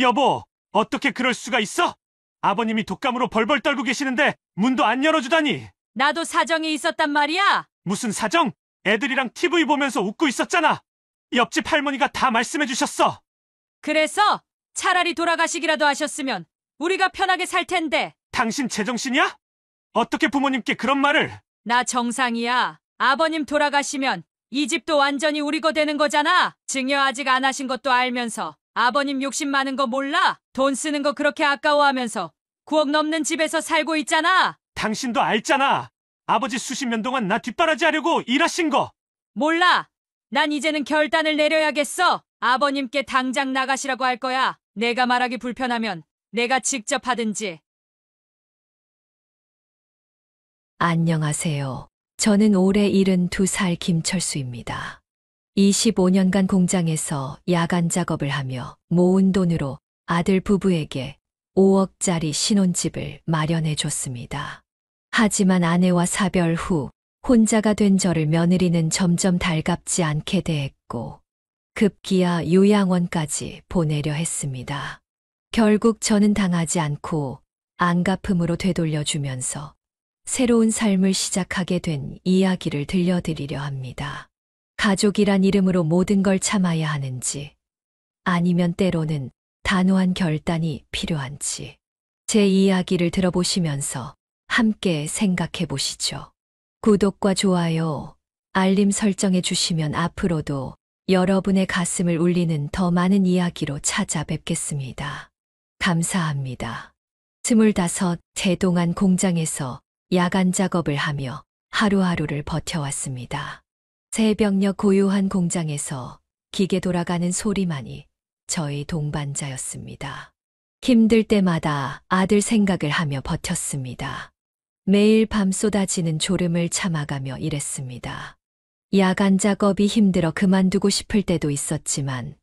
여보, 어떻게 그럴 수가 있어? 아버님이 독감으로 벌벌 떨고 계시는데 문도 안 열어주다니. 나도 사정이 있었단 말이야. 무슨 사정? 애들이랑 TV 보면서 웃고 있었잖아. 옆집 할머니가 다 말씀해 주셨어. 그래서 차라리 돌아가시기라도 하셨으면 우리가 편하게 살 텐데. 당신 제정신이야? 어떻게 부모님께 그런 말을? 나 정상이야. 아버님 돌아가시면 이 집도 완전히 우리 거 되는 거잖아. 증여 아직 안 하신 것도 알면서 아버님 욕심 많은 거 몰라? 돈 쓰는 거 그렇게 아까워하면서 9억 넘는 집에서 살고 있잖아. 당신도 알잖아. 아버지 수십 년 동안 나 뒷바라지 하려고 일하신 거. 몰라. 난 이제는 결단을 내려야겠어. 아버님께 당장 나가시라고 할 거야. 내가 말하기 불편하면 내가 직접 하든지. 안녕하세요. 저는 올해 72살 김철수입니다. 25년간 공장에서 야간 작업을 하며 모은 돈으로 아들 부부에게 5억짜리 신혼집을 마련해 줬습니다. 하지만 아내와 사별 후 혼자가 된 저를 며느리는 점점 달갑지 않게 대했고 급기야 요양원까지 보내려 했습니다. 결국 저는 당하지 않고 안갚음으로 되돌려주면서 새로운 삶을 시작하게 된 이야기를 들려드리려 합니다. 가족이란 이름으로 모든 걸 참아야 하는지, 아니면 때로는 단호한 결단이 필요한지, 제 이야기를 들어보시면서 함께 생각해 보시죠. 구독과 좋아요, 알림 설정해 주시면 앞으로도 여러분의 가슴을 울리는 더 많은 이야기로 찾아뵙겠습니다. 감사합니다. 25해 동안 공장에서 야간 작업을 하며 하루하루를 버텨왔습니다. 새벽녘 고요한 공장에서 기계 돌아가는 소리만이 저의 동반자였습니다. 힘들 때마다 아들 생각을 하며 버텼습니다. 매일 밤 쏟아지는 졸음을 참아가며 일했습니다. 야간 작업이 힘들어 그만두고 싶을 때도 있었지만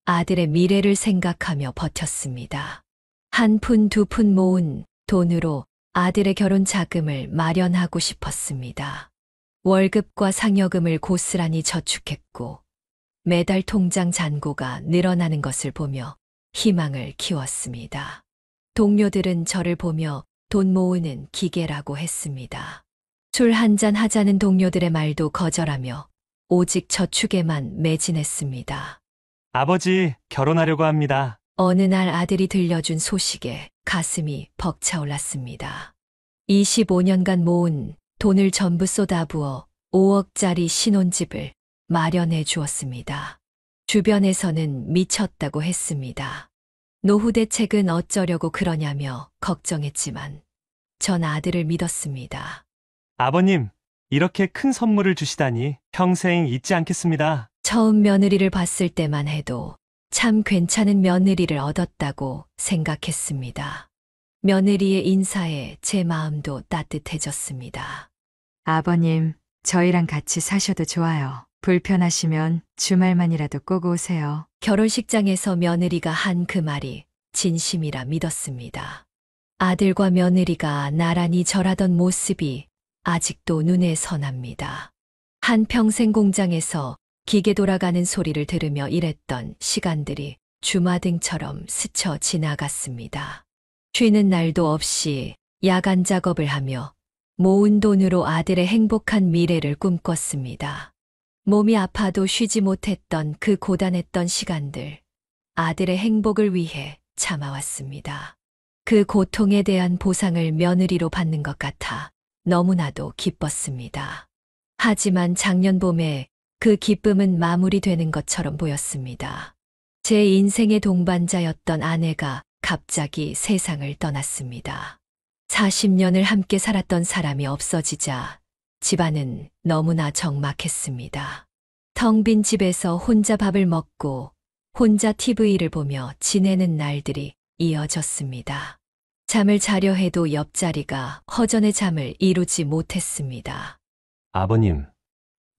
아들의 미래를 생각하며 버텼습니다. 한 푼 두 푼 모은 돈으로 아들의 결혼 자금을 마련하고 싶었습니다. 월급과 상여금을 고스란히 저축했고 매달 통장 잔고가 늘어나는 것을 보며 희망을 키웠습니다. 동료들은 저를 보며 돈 모으는 기계라고 했습니다. 술 한잔 하자는 동료들의 말도 거절하며 오직 저축에만 매진했습니다. 아버지, 결혼하려고 합니다. 어느 날 아들이 들려준 소식에 가슴이 벅차올랐습니다. 25년간 모은 돈을 전부 쏟아부어 5억짜리 신혼집을 마련해 주었습니다. 주변에서는 미쳤다고 했습니다. 노후 대책은 어쩌려고 그러냐며 걱정했지만 전 아들을 믿었습니다. 아버님, 이렇게 큰 선물을 주시다니 평생 잊지 않겠습니다. 처음 며느리를 봤을 때만 해도 참 괜찮은 며느리를 얻었다고 생각했습니다. 며느리의 인사에 제 마음도 따뜻해졌습니다. 아버님, 저희랑 같이 사셔도 좋아요. 불편하시면 주말만이라도 꼭 오세요. 결혼식장에서 며느리가 한 그 말이 진심이라 믿었습니다. 아들과 며느리가 나란히 절하던 모습이 아직도 눈에 선합니다. 한평생 공장에서 기계 돌아가는 소리를 들으며 일했던 시간들이 주마등처럼 스쳐 지나갔습니다. 쉬는 날도 없이 야간 작업을 하며 모은 돈으로 아들의 행복한 미래를 꿈꿨습니다. 몸이 아파도 쉬지 못했던 그 고단했던 시간들, 아들의 행복을 위해 참아왔습니다. 그 고통에 대한 보상을 며느리로 받는 것 같아 너무나도 기뻤습니다. 하지만 작년 봄에 그 기쁨은 마무리되는 것처럼 보였습니다. 제 인생의 동반자였던 아내가 갑자기 세상을 떠났습니다. 40년을 함께 살았던 사람이 없어지자 집안은 너무나 적막했습니다. 텅 빈 집에서 혼자 밥을 먹고 혼자 TV를 보며 지내는 날들이 이어졌습니다. 잠을 자려 해도 옆자리가 허전의 잠을 이루지 못했습니다. 아버님,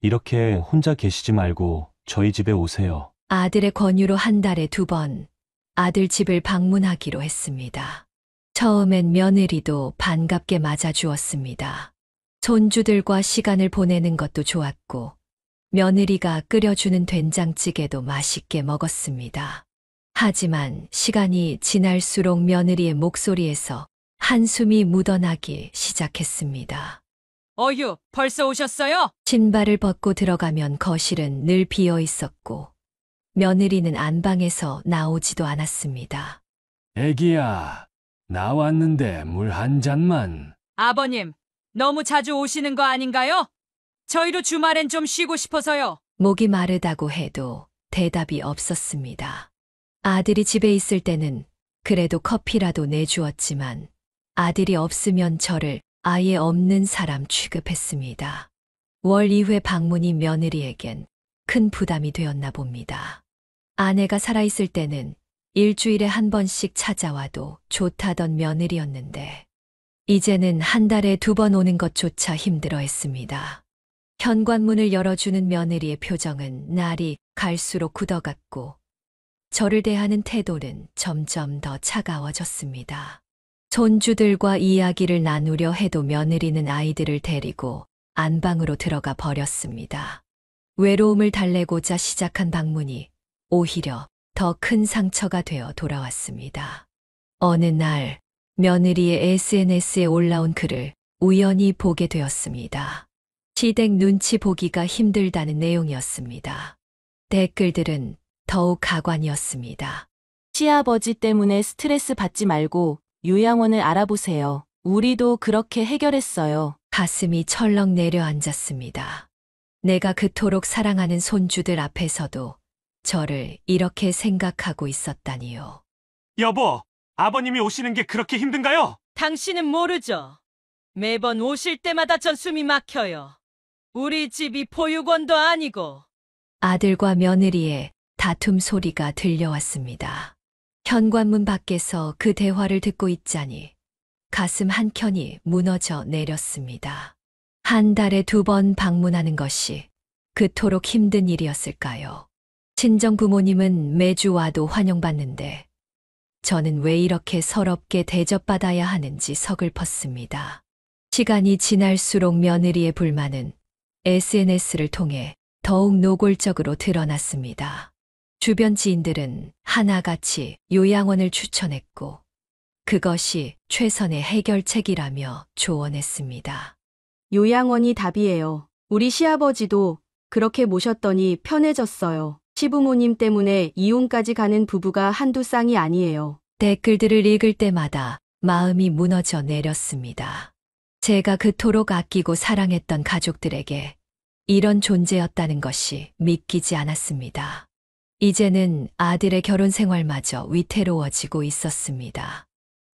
이렇게 혼자 계시지 말고 저희 집에 오세요. 아들의 권유로 한 달에 2번 아들 집을 방문하기로 했습니다. 처음엔 며느리도 반갑게 맞아주었습니다. 손주들과 시간을 보내는 것도 좋았고 며느리가 끓여주는 된장찌개도 맛있게 먹었습니다. 하지만 시간이 지날수록 며느리의 목소리에서 한숨이 묻어나기 시작했습니다. 어휴, 벌써 오셨어요? 신발을 벗고 들어가면 거실은 늘 비어 있었고 며느리는 안방에서 나오지도 않았습니다. 애기야, 나왔는데 물 한 잔만. 아버님, 너무 자주 오시는 거 아닌가요? 저희도 주말엔 좀 쉬고 싶어서요. 목이 마르다고 해도 대답이 없었습니다. 아들이 집에 있을 때는 그래도 커피라도 내주었지만 아들이 없으면 저를 아예 없는 사람 취급했습니다. 월 2회 방문이 며느리에겐 큰 부담이 되었나 봅니다. 아내가 살아있을 때는 일주일에 한 번씩 찾아와도 좋다던 며느리였는데 이제는 한 달에 2번 오는 것조차 힘들어했습니다. 현관문을 열어주는 며느리의 표정은 날이 갈수록 굳어갔고 저를 대하는 태도는 점점 더 차가워졌습니다. 손주들과 이야기를 나누려 해도 며느리는 아이들을 데리고 안방으로 들어가 버렸습니다. 외로움을 달래고자 시작한 방문이 오히려 더 큰 상처가 되어 돌아왔습니다. 어느 날 며느리의 SNS에 올라온 글을 우연히 보게 되었습니다. 시댁 눈치 보기가 힘들다는 내용이었습니다. 댓글들은 더욱 가관이었습니다. 시아버지 때문에 스트레스 받지 말고 요양원을 알아보세요. 우리도 그렇게 해결했어요. 가슴이 철렁 내려앉았습니다. 내가 그토록 사랑하는 손주들 앞에서도 저를 이렇게 생각하고 있었다니요. 여보, 아버님이 오시는 게 그렇게 힘든가요? 당신은 모르죠. 매번 오실 때마다 전 숨이 막혀요. 우리 집이 보육원도 아니고. 아들과 며느리의 다툼 소리가 들려왔습니다. 현관문 밖에서 그 대화를 듣고 있자니 가슴 한켠이 무너져 내렸습니다. 한 달에 2번 방문하는 것이 그토록 힘든 일이었을까요? 친정 부모님은 매주 와도 환영받는데 저는 왜 이렇게 서럽게 대접받아야 하는지 서글펐습니다. 시간이 지날수록 며느리의 불만은 SNS를 통해 더욱 노골적으로 드러났습니다. 주변 지인들은 하나같이 요양원을 추천했고 그것이 최선의 해결책이라며 조언했습니다. 요양원이 답이에요. 우리 시아버지도 그렇게 모셨더니 편해졌어요. 시부모님 때문에 이혼까지 가는 부부가 한두 쌍이 아니에요. 댓글들을 읽을 때마다 마음이 무너져 내렸습니다. 제가 그토록 아끼고 사랑했던 가족들에게 이런 존재였다는 것이 믿기지 않았습니다. 이제는 아들의 결혼 생활마저 위태로워지고 있었습니다.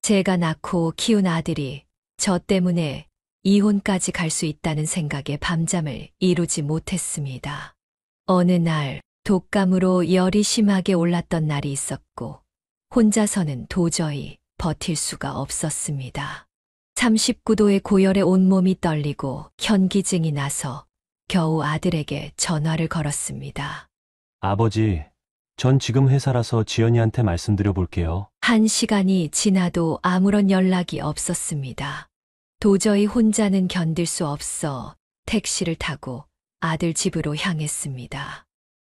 제가 낳고 키운 아들이 저 때문에 이혼까지 갈 수 있다는 생각에 밤잠을 이루지 못했습니다. 어느 날 독감으로 열이 심하게 올랐던 날이 있었고 혼자서는 도저히 버틸 수가 없었습니다. 39도의 고열에 온몸이 떨리고 현기증이 나서 겨우 아들에게 전화를 걸었습니다. 아버지, 전 지금 회사라서 지연이한테 말씀드려 볼게요. 1시간이 지나도 아무런 연락이 없었습니다. 도저히 혼자는 견딜 수 없어 택시를 타고 아들 집으로 향했습니다.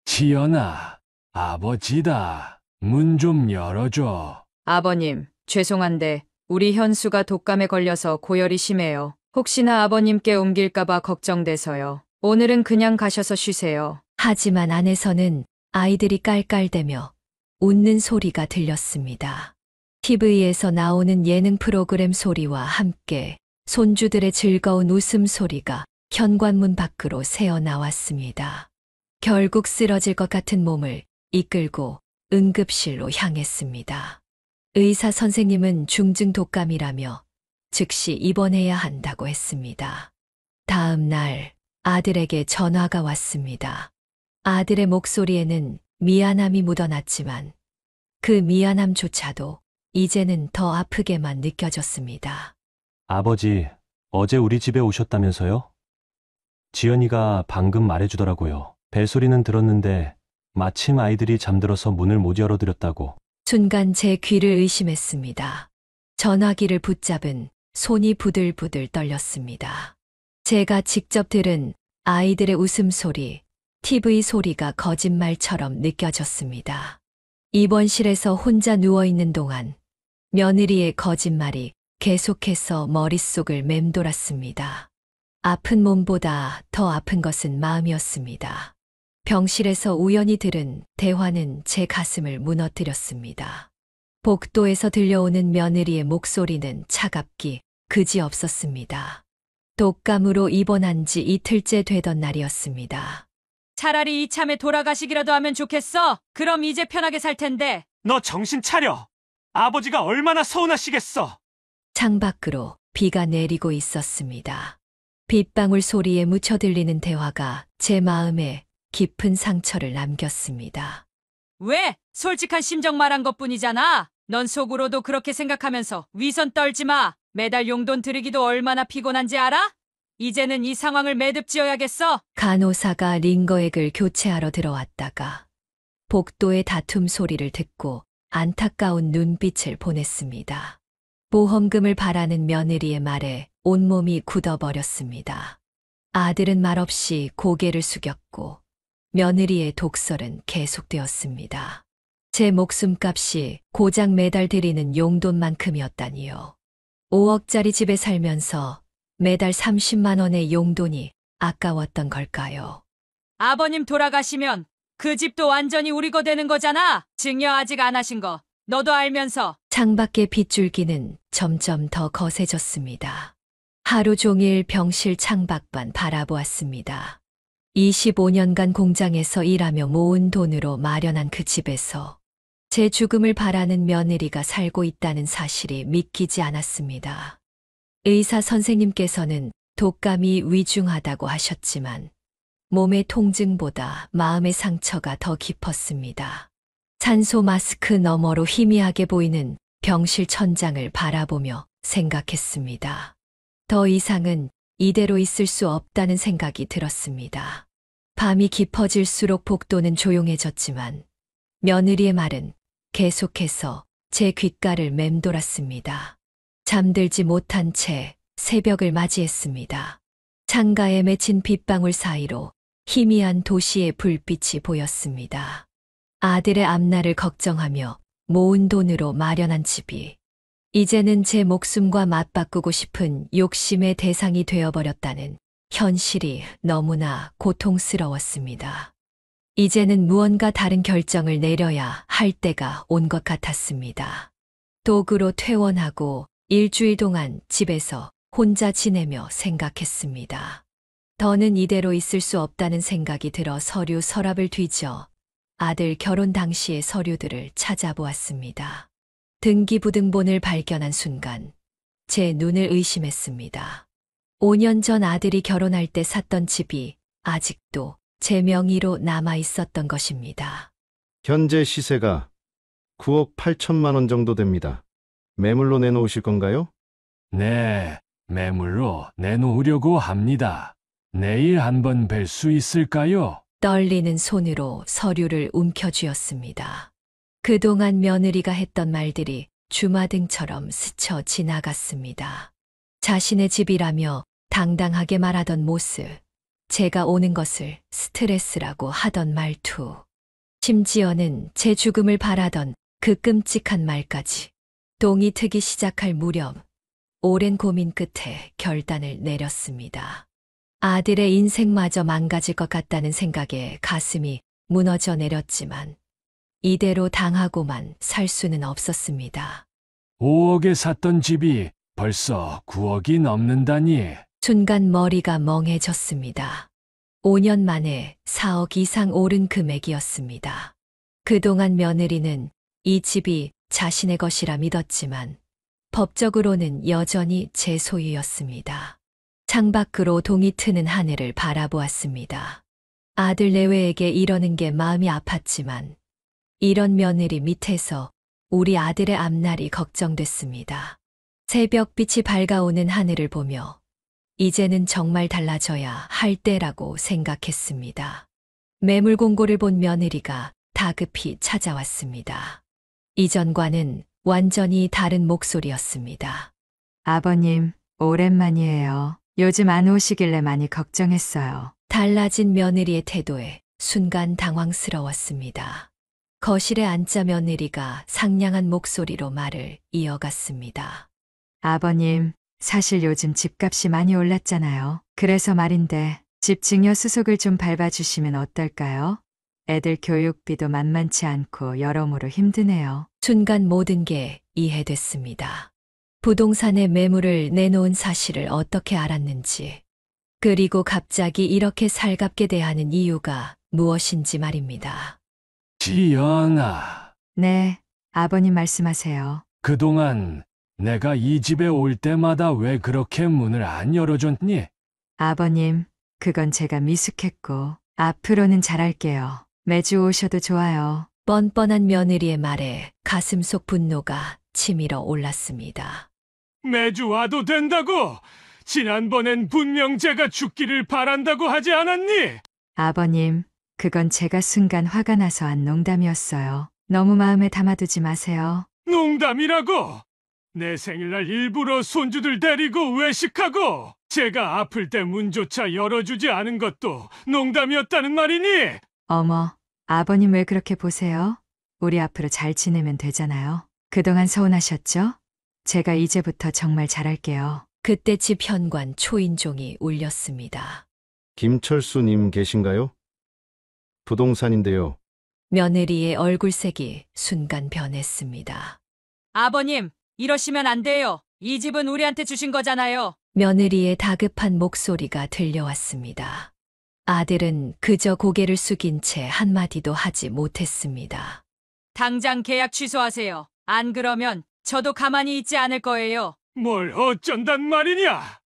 지연아, 아버지다. 문 좀 열어줘. 아버님, 죄송한데 우리 현수가 독감에 걸려서 고열이 심해요. 혹시나 아버님께 옮길까봐 걱정돼서요. 오늘은 그냥 가셔서 쉬세요. 하지만 안에서는 아이들이 깔깔대며 웃는 소리가 들렸습니다. TV에서 나오는 예능 프로그램 소리와 함께 손주들의 즐거운 웃음소리가 현관문 밖으로 새어나왔습니다. 결국 쓰러질 것 같은 몸을 이끌고 응급실로 향했습니다. 의사 선생님은 중증 독감이라며 즉시 입원해야 한다고 했습니다. 다음 날 아들에게 전화가 왔습니다. 아들의 목소리에는 미안함이 묻어났지만 그 미안함조차도 이제는 더 아프게만 느껴졌습니다. 아버지, 어제 우리 집에 오셨다면서요? 지연이가 방금 말해주더라고요. 벨소리는 들었는데 마침 아이들이 잠들어서 문을 못 열어드렸다고. 순간 제 귀를 의심했습니다. 전화기를 붙잡은 손이 부들부들 떨렸습니다. 제가 직접 들은 아이들의 웃음소리, TV 소리가 거짓말처럼 느껴졌습니다. 입원실에서 혼자 누워있는 동안 며느리의 거짓말이 계속해서 머릿속을 맴돌았습니다. 아픈 몸보다 더 아픈 것은 마음이었습니다. 병실에서 우연히 들은 대화는 제 가슴을 무너뜨렸습니다. 복도에서 들려오는 며느리의 목소리는 차갑기 그지없었습니다. 독감으로 입원한 지 이틀째 되던 날이었습니다. 차라리 이참에 돌아가시기라도 하면 좋겠어. 그럼 이제 편하게 살 텐데. 너 정신 차려. 아버지가 얼마나 서운하시겠어. 창밖으로 비가 내리고 있었습니다. 빗방울 소리에 묻혀 들리는 대화가 제 마음에 깊은 상처를 남겼습니다. 왜? 솔직한 심정 말한 것뿐이잖아. 넌 속으로도 그렇게 생각하면서 위선 떨지 마. 매달 용돈 들이기도 얼마나 피곤한지 알아? 이제는 이 상황을 매듭지어야겠어. 간호사가 링거액을 교체하러 들어왔다가 복도의 다툼 소리를 듣고 안타까운 눈빛을 보냈습니다. 보험금을 바라는 며느리의 말에 온몸이 굳어버렸습니다. 아들은 말없이 고개를 숙였고 며느리의 독설은 계속되었습니다. 제 목숨값이 고작 매달 드리는 용돈만큼이었다니요. 5억짜리 집에 살면서 매달 30만 원의 용돈이 아까웠던 걸까요? 아버님 돌아가시면 그 집도 완전히 우리 거 되는 거잖아. 증여 아직 안 하신 거. 너도 알면서. 창밖의 빗줄기는 점점 더 거세졌습니다. 하루 종일 병실 창밖만 바라보았습니다. 25년간 공장에서 일하며 모은 돈으로 마련한 그 집에서 제 죽음을 바라는 며느리가 살고 있다는 사실이 믿기지 않았습니다. 의사 선생님께서는 독감이 위중하다고 하셨지만 몸의 통증보다 마음의 상처가 더 깊었습니다. 산소 마스크 너머로 희미하게 보이는 병실 천장을 바라보며 생각했습니다. 더 이상은 이대로 있을 수 없다는 생각이 들었습니다. 밤이 깊어질수록 복도는 조용해졌지만 며느리의 말은 계속해서 제 귓가를 맴돌았습니다. 잠들지 못한 채 새벽을 맞이했습니다. 창가에 맺힌 빗방울 사이로 희미한 도시의 불빛이 보였습니다. 아들의 앞날을 걱정하며 모은 돈으로 마련한 집이 이제는 제 목숨과 맞바꾸고 싶은 욕심의 대상이 되어버렸다는 현실이 너무나 고통스러웠습니다. 이제는 무언가 다른 결정을 내려야 할 때가 온 것 같았습니다. 도구로 퇴원하고 일주일 동안 집에서 혼자 지내며 생각했습니다. 더는 이대로 있을 수 없다는 생각이 들어 서류 서랍을 뒤져 아들 결혼 당시의 서류들을 찾아보았습니다. 등기부등본을 발견한 순간 제 눈을 의심했습니다. 5년 전 아들이 결혼할 때 샀던 집이 아직도 제 명의로 남아 있었던 것입니다. 현재 시세가 9억 8천만 원 정도 됩니다. 매물로 내놓으실 건가요? 네, 매물로 내놓으려고 합니다. 내일 한번 뵐 수 있을까요? 떨리는 손으로 서류를 움켜쥐었습니다. 그동안 며느리가 했던 말들이 주마등처럼 스쳐 지나갔습니다. 자신의 집이라며 당당하게 말하던 모습, 제가 오는 것을 스트레스라고 하던 말투, 심지어는 제 죽음을 바라던 그 끔찍한 말까지. 동이 트기 시작할 무렵 오랜 고민 끝에 결단을 내렸습니다. 아들의 인생마저 망가질 것 같다는 생각에 가슴이 무너져 내렸지만 이대로 당하고만 살 수는 없었습니다. 5억에 샀던 집이 벌써 9억이 넘는다니. 순간 머리가 멍해졌습니다. 5년 만에 4억 이상 오른 금액이었습니다. 그동안 며느리는 이 집이 자신의 것이라 믿었지만 법적으로는 여전히 제 소유였습니다. 창밖으로 동이 트는 하늘을 바라보았습니다. 아들 내외에게 이러는 게 마음이 아팠지만 이런 며느리 밑에서 우리 아들의 앞날이 걱정됐습니다. 새벽빛이 밝아오는 하늘을 보며 이제는 정말 달라져야 할 때라고 생각했습니다. 매물 공고를 본 며느리가 다급히 찾아왔습니다. 이전과는 완전히 다른 목소리였습니다. 아버님, 오랜만이에요. 요즘 안 오시길래 많이 걱정했어요. 달라진 며느리의 태도에 순간 당황스러웠습니다. 거실에 앉자 며느리가 상냥한 목소리로 말을 이어갔습니다. 아버님, 사실 요즘 집값이 많이 올랐잖아요. 그래서 말인데 집 증여 수속을 좀 밟아주시면 어떨까요? 애들 교육비도 만만치 않고 여러모로 힘드네요. 순간 모든 게 이해됐습니다. 부동산에 매물을 내놓은 사실을 어떻게 알았는지, 그리고 갑자기 이렇게 살갑게 대하는 이유가 무엇인지 말입니다. 지연아, 네, 아버님 말씀하세요. 그동안 내가 이 집에 올 때마다 왜 그렇게 문을 안 열어줬니? 아버님, 그건 제가 미숙했고 앞으로는 잘할게요. 매주 오셔도 좋아요. 뻔뻔한 며느리의 말에 가슴속 분노가 치밀어 올랐습니다. 매주 와도 된다고! 지난번엔 분명 제가 죽기를 바란다고 하지 않았니? 아버님, 그건 제가 순간 화가 나서 한 농담이었어요. 너무 마음에 담아두지 마세요. 농담이라고! 내 생일날 일부러 손주들 데리고 외식하고 제가 아플 때 문조차 열어주지 않은 것도 농담이었다는 말이니? 어머, 아버님 왜 그렇게 보세요? 우리 앞으로 잘 지내면 되잖아요. 그동안 서운하셨죠? 제가 이제부터 정말 잘할게요. 그때 집 현관 초인종이 울렸습니다. 김철수님 계신가요? 부동산인데요. 며느리의 얼굴색이 순간 변했습니다. 아버님, 이러시면 안 돼요. 이 집은 우리한테 주신 거잖아요. 며느리의 다급한 목소리가 들려왔습니다. 아들은 그저 고개를 숙인 채 한마디도 하지 못했습니다. 당장 계약 취소하세요. 안 그러면 저도 가만히 있지 않을 거예요. 뭘 어쩐단 말이냐?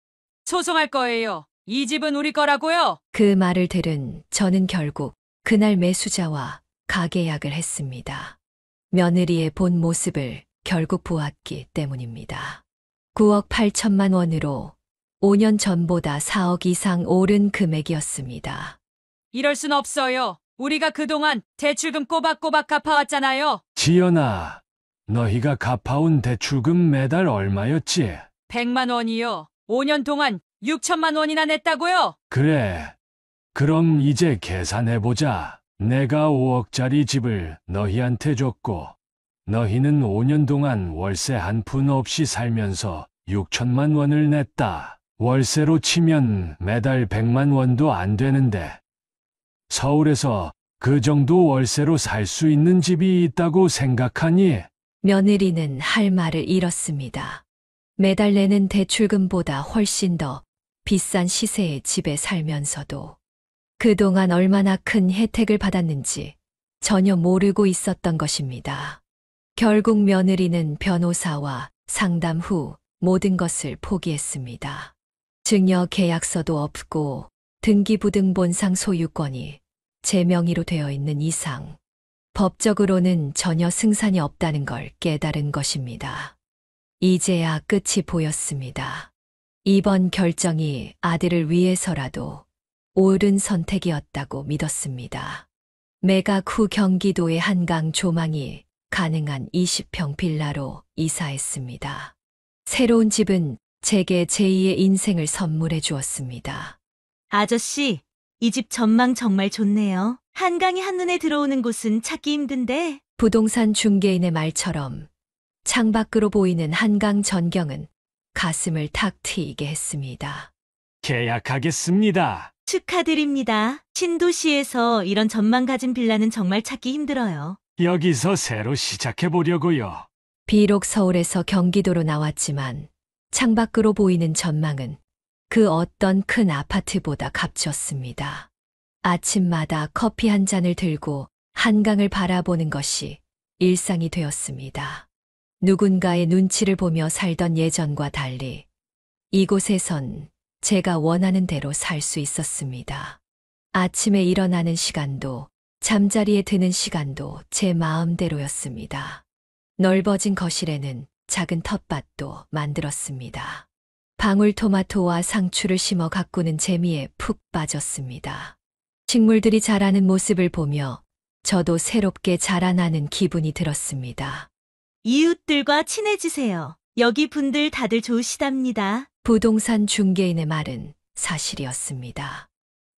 소송할 거예요. 이 집은 우리 거라고요. 그 말을 들은 저는 결국 그날 매수자와 가계약을 했습니다. 며느리의 본 모습을 결국 보았기 때문입니다. 9억 8천만 원으로 5년 전보다 4억 이상 오른 금액이었습니다. 이럴 순 없어요. 우리가 그동안 대출금 꼬박꼬박 갚아왔잖아요. 지연아, 너희가 갚아온 대출금 매달 얼마였지? 100만 원이요. 5년 동안 6천만 원이나 냈다고요? 그래. 그럼 이제 계산해보자. 내가 5억짜리 집을 너희한테 줬고, 너희는 5년 동안 월세 한 푼 없이 살면서 6천만 원을 냈다. 월세로 치면 매달 100만 원도 안 되는데, 서울에서 그 정도 월세로 살 수 있는 집이 있다고 생각하니? 며느리는 할 말을 잃었습니다. 매달 내는 대출금보다 훨씬 더 비싼 시세의 집에 살면서도 그동안 얼마나 큰 혜택을 받았는지 전혀 모르고 있었던 것입니다. 결국 며느리는 변호사와 상담 후 모든 것을 포기했습니다. 증여 계약서도 없고 등기부등본상 소유권이 제 명의로 되어 있는 이상 법적으로는 전혀 승산이 없다는 걸 깨달은 것입니다. 이제야 끝이 보였습니다. 이번 결정이 아들을 위해서라도 옳은 선택이었다고 믿었습니다. 매각 후 경기도의 한강 조망이 가능한 20평 빌라로 이사했습니다. 새로운 집은 제게 제2의 인생을 선물해 주었습니다. 아저씨, 이 집 전망 정말 좋네요. 한강이 한눈에 들어오는 곳은 찾기 힘든데. 부동산 중개인의 말처럼 창밖으로 보이는 한강 전경은 가슴을 탁 트이게 했습니다. 계약하겠습니다. 축하드립니다. 신도시에서 이런 전망 가진 빌라는 정말 찾기 힘들어요. 여기서 새로 시작해보려고요. 비록 서울에서 경기도로 나왔지만 창밖으로 보이는 전망은 그 어떤 큰 아파트보다 값졌습니다. 아침마다 커피 한 잔을 들고 한강을 바라보는 것이 일상이 되었습니다. 누군가의 눈치를 보며 살던 예전과 달리 이곳에선 제가 원하는 대로 살 수 있었습니다. 아침에 일어나는 시간도 잠자리에 드는 시간도 제 마음대로였습니다. 넓어진 거실에는 작은 텃밭도 만들었습니다. 방울토마토와 상추를 심어 가꾸는 재미에 푹 빠졌습니다. 식물들이 자라는 모습을 보며 저도 새롭게 자라나는 기분이 들었습니다. 이웃들과 친해지세요. 여기 분들 다들 좋으시답니다. 부동산 중개인의 말은 사실이었습니다.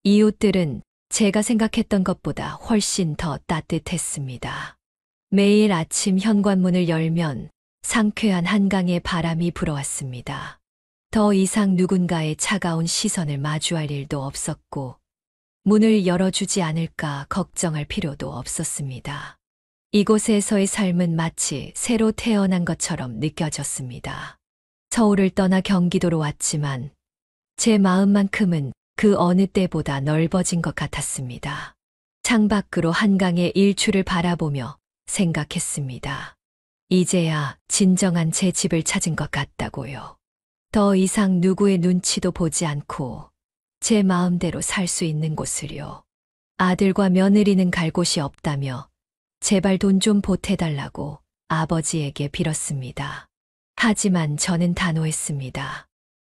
이웃들은 제가 생각했던 것보다 훨씬 더 따뜻했습니다. 매일 아침 현관문을 열면 상쾌한 한강의 바람이 불어왔습니다. 더 이상 누군가의 차가운 시선을 마주할 일도 없었고, 문을 열어주지 않을까 걱정할 필요도 없었습니다. 이곳에서의 삶은 마치 새로 태어난 것처럼 느껴졌습니다. 서울을 떠나 경기도로 왔지만 제 마음만큼은 그 어느 때보다 넓어진 것 같았습니다. 창밖으로 한강의 일출을 바라보며 생각했습니다. 이제야 진정한 제 집을 찾은 것 같다고요. 더 이상 누구의 눈치도 보지 않고 제 마음대로 살 수 있는 곳을요. 아들과 며느리는 갈 곳이 없다며 제발 돈 좀 보태달라고 아버지에게 빌었습니다. 하지만 저는 단호했습니다.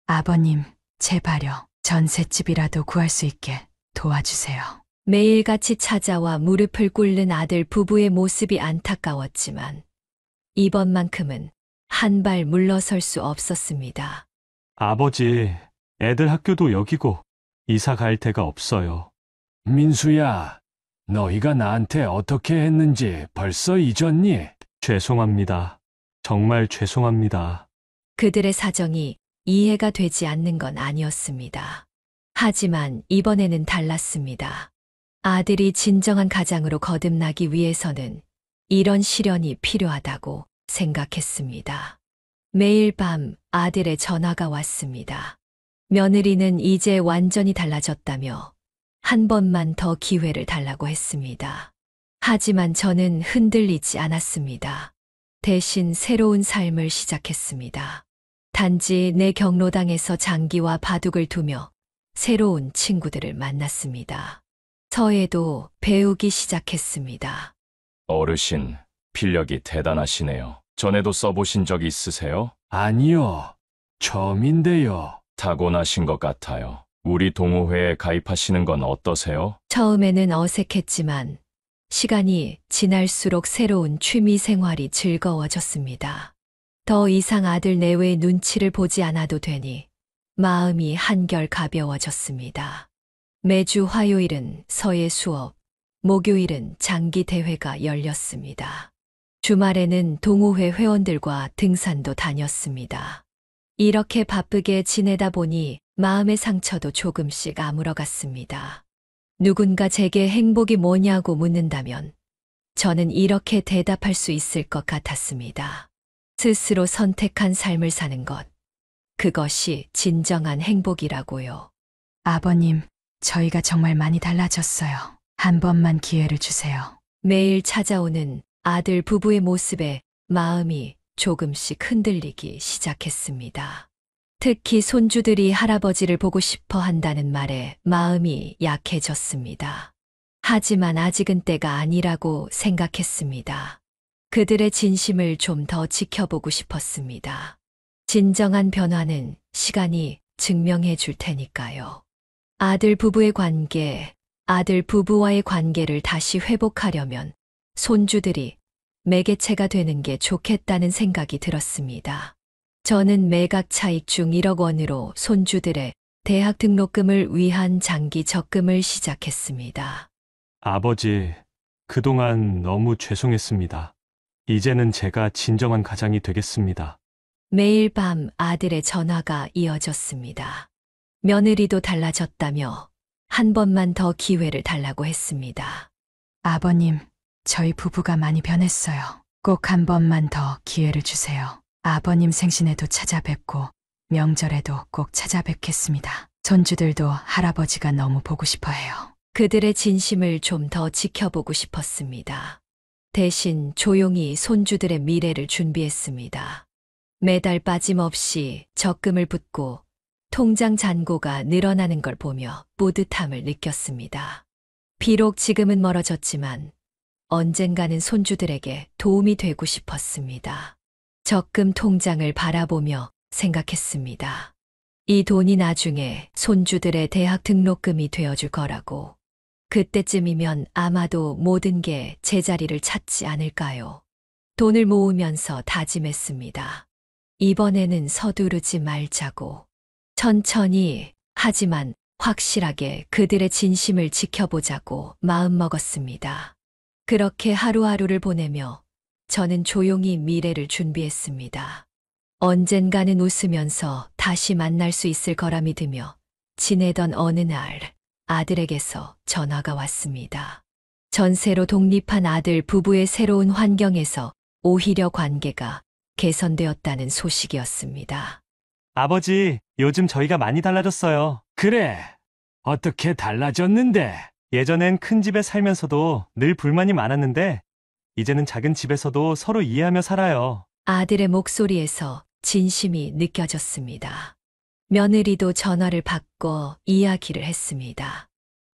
아버님, 제발요. 전셋집이라도 구할 수 있게 도와주세요. 매일같이 찾아와 무릎을 꿇는 아들 부부의 모습이 안타까웠지만 이번만큼은 한 발 물러설 수 없었습니다. 아버지, 애들 학교도 여기고 이사 갈 데가 없어요. 민수야, 너희가 나한테 어떻게 했는지 벌써 잊었니? 죄송합니다. 정말 죄송합니다. 그들의 사정이 이해가 되지 않는 건 아니었습니다. 하지만 이번에는 달랐습니다. 아들이 진정한 가장으로 거듭나기 위해서는 이런 시련이 필요하다고 생각했습니다. 매일 밤 아들의 전화가 왔습니다. 며느리는 이제 완전히 달라졌다며 한 번만 더 기회를 달라고 했습니다. 하지만 저는 흔들리지 않았습니다. 대신 새로운 삶을 시작했습니다. 단지 내 경로당에서 장기와 바둑을 두며 새로운 친구들을 만났습니다. 서예도 배우기 시작했습니다. 어르신, 필력이 대단하시네요. 전에도 써보신 적 있으세요? 아니요. 처음인데요. 타고나신 것 같아요. 우리 동호회에 가입하시는 건 어떠세요? 처음에는 어색했지만 시간이 지날수록 새로운 취미 생활이 즐거워졌습니다. 더 이상 아들 내외의 눈치를 보지 않아도 되니 마음이 한결 가벼워졌습니다. 매주 화요일은 서예 수업, 목요일은 장기 대회가 열렸습니다. 주말에는 동호회 회원들과 등산도 다녔습니다. 이렇게 바쁘게 지내다 보니 마음의 상처도 조금씩 아물어갔습니다. 누군가 제게 행복이 뭐냐고 묻는다면 저는 이렇게 대답할 수 있을 것 같았습니다. 스스로 선택한 삶을 사는 것, 그것이 진정한 행복이라고요. 아버님, 저희가 정말 많이 달라졌어요. 한 번만 기회를 주세요. 매일 찾아오는 아들 부부의 모습에 마음이 조금씩 흔들리기 시작했습니다. 특히 손주들이 할아버지를 보고 싶어 한다는 말에 마음이 약해졌습니다. 하지만 아직은 때가 아니라고 생각했습니다. 그들의 진심을 좀 더 지켜보고 싶었습니다. 진정한 변화는 시간이 증명해 줄 테니까요. 아들 부부와의 관계를 다시 회복하려면 손주들이 매개체가 되는 게 좋겠다는 생각이 들었습니다. 저는 매각 차익 중 1억 원으로 손주들의 대학 등록금을 위한 장기 적금을 시작했습니다. 아버지, 그동안 너무 죄송했습니다. 이제는 제가 진정한 가장이 되겠습니다. 매일 밤 아들의 전화가 이어졌습니다. 며느리도 달라졌다며 한 번만 더 기회를 달라고 했습니다. 아버님, 저희 부부가 많이 변했어요. 꼭 한 번만 더 기회를 주세요. 아버님 생신에도 찾아뵙고 명절에도 꼭 찾아뵙겠습니다. 손주들도 할아버지가 너무 보고 싶어 해요. 그들의 진심을 좀 더 지켜보고 싶었습니다. 대신 조용히 손주들의 미래를 준비했습니다. 매달 빠짐없이 적금을 붓고 통장 잔고가 늘어나는 걸 보며 뿌듯함을 느꼈습니다. 비록 지금은 멀어졌지만 언젠가는 손주들에게 도움이 되고 싶었습니다. 적금 통장을 바라보며 생각했습니다. 이 돈이 나중에 손주들의 대학 등록금이 되어줄 거라고. 그때쯤이면 아마도 모든 게 제자리를 찾지 않을까요? 돈을 모으면서 다짐했습니다. 이번에는 서두르지 말자고. 천천히, 하지만 확실하게 그들의 진심을 지켜보자고 마음먹었습니다. 그렇게 하루하루를 보내며 저는 조용히 미래를 준비했습니다. 언젠가는 웃으면서 다시 만날 수 있을 거라 믿으며 지내던 어느 날 아들에게서 전화가 왔습니다. 전세로 독립한 아들 부부의 새로운 환경에서 오히려 관계가 개선되었다는 소식이었습니다. 아버지, 요즘 저희가 많이 달라졌어요. 그래. 어떻게 달라졌는데? 예전엔 큰 집에 살면서도 늘 불만이 많았는데, 이제는 작은 집에서도 서로 이해하며 살아요. 아들의 목소리에서 진심이 느껴졌습니다. 며느리도 전화를 받고 이야기를 했습니다.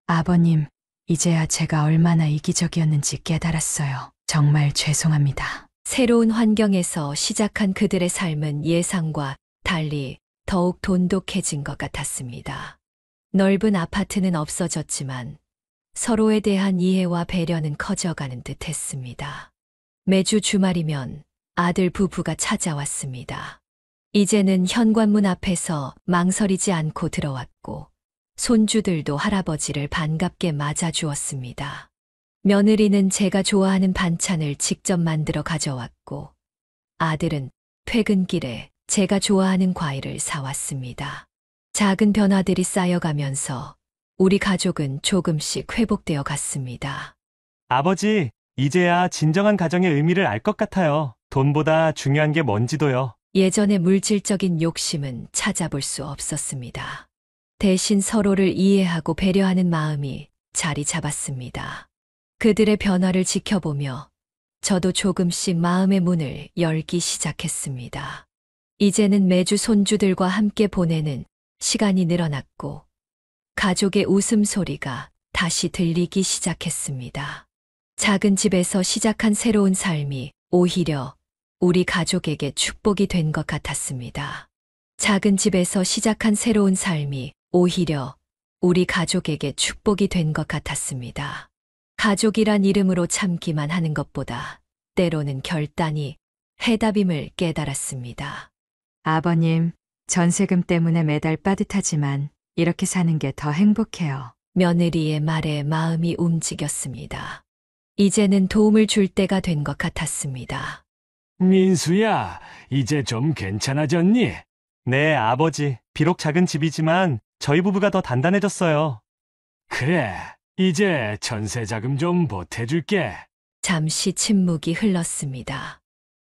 아버님, 이제야 제가 얼마나 이기적이었는지 깨달았어요. 정말 죄송합니다. 새로운 환경에서 시작한 그들의 삶은 예상과 달리 더욱 돈독해진 것 같았습니다. 넓은 아파트는 없어졌지만 서로에 대한 이해와 배려는 커져가는 듯 했습니다. 매주 주말이면 아들 부부가 찾아왔습니다. 이제는 현관문 앞에서 망설이지 않고 들어왔고 손주들도 할아버지를 반갑게 맞아주었습니다. 며느리는 제가 좋아하는 반찬을 직접 만들어 가져왔고 아들은 퇴근길에 제가 좋아하는 과일을 사왔습니다. 작은 변화들이 쌓여가면서 우리 가족은 조금씩 회복되어 갔습니다. 아버지, 이제야 진정한 가정의 의미를 알 것 같아요. 돈보다 중요한 게 뭔지도요. 예전의 물질적인 욕심은 찾아볼 수 없었습니다. 대신 서로를 이해하고 배려하는 마음이 자리 잡았습니다. 그들의 변화를 지켜보며 저도 조금씩 마음의 문을 열기 시작했습니다. 이제는 매주 손주들과 함께 보내는 시간이 늘어났고 가족의 웃음소리가 다시 들리기 시작했습니다. 작은 집에서 시작한 새로운 삶이 오히려 우리 가족에게 축복이 된 것 같았습니다. 작은 집에서 시작한 새로운 삶이 오히려 우리 가족에게 축복이 된 것 같았습니다. 가족이란 이름으로 참기만 하는 것보다 때로는 결단이 해답임을 깨달았습니다. 아버님, 전세금 때문에 매달 빠듯하지만 이렇게 사는 게 더 행복해요. 며느리의 말에 마음이 움직였습니다. 이제는 도움을 줄 때가 된 것 같았습니다. 민수야, 이제 좀 괜찮아졌니? 네, 아버지. 비록 작은 집이지만 저희 부부가 더 단단해졌어요. 그래, 이제 전세 자금 좀 보태줄게. 잠시 침묵이 흘렀습니다.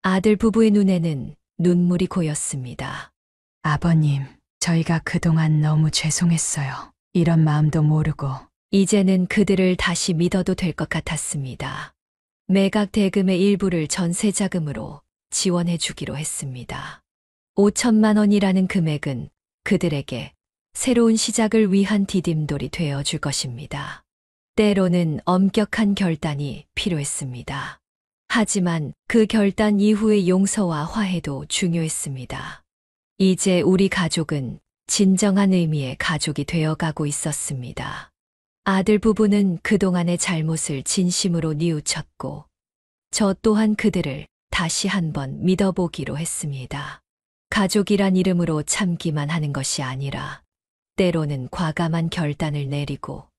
아들 부부의 눈에는 눈물이 고였습니다. 아버님, 저희가 그동안 너무 죄송했어요. 이런 마음도 모르고. 이제는 그들을 다시 믿어도 될 것 같았습니다. 매각 대금의 일부를 전세 자금으로 지원해 주기로 했습니다. 5천만 원이라는 금액은 그들에게 새로운 시작을 위한 디딤돌이 되어 줄 것입니다. 때로는 엄격한 결단이 필요했습니다. 하지만 그 결단 이후의 용서와 화해도 중요했습니다. 이제 우리 가족은 진정한 의미의 가족이 되어가고 있었습니다. 아들 부부는 그동안의 잘못을 진심으로 뉘우쳤고 저 또한 그들을 다시 한번 믿어보기로 했습니다. 가족이란 이름으로 참기만 하는 것이 아니라 때로는 과감한 결단을 내리고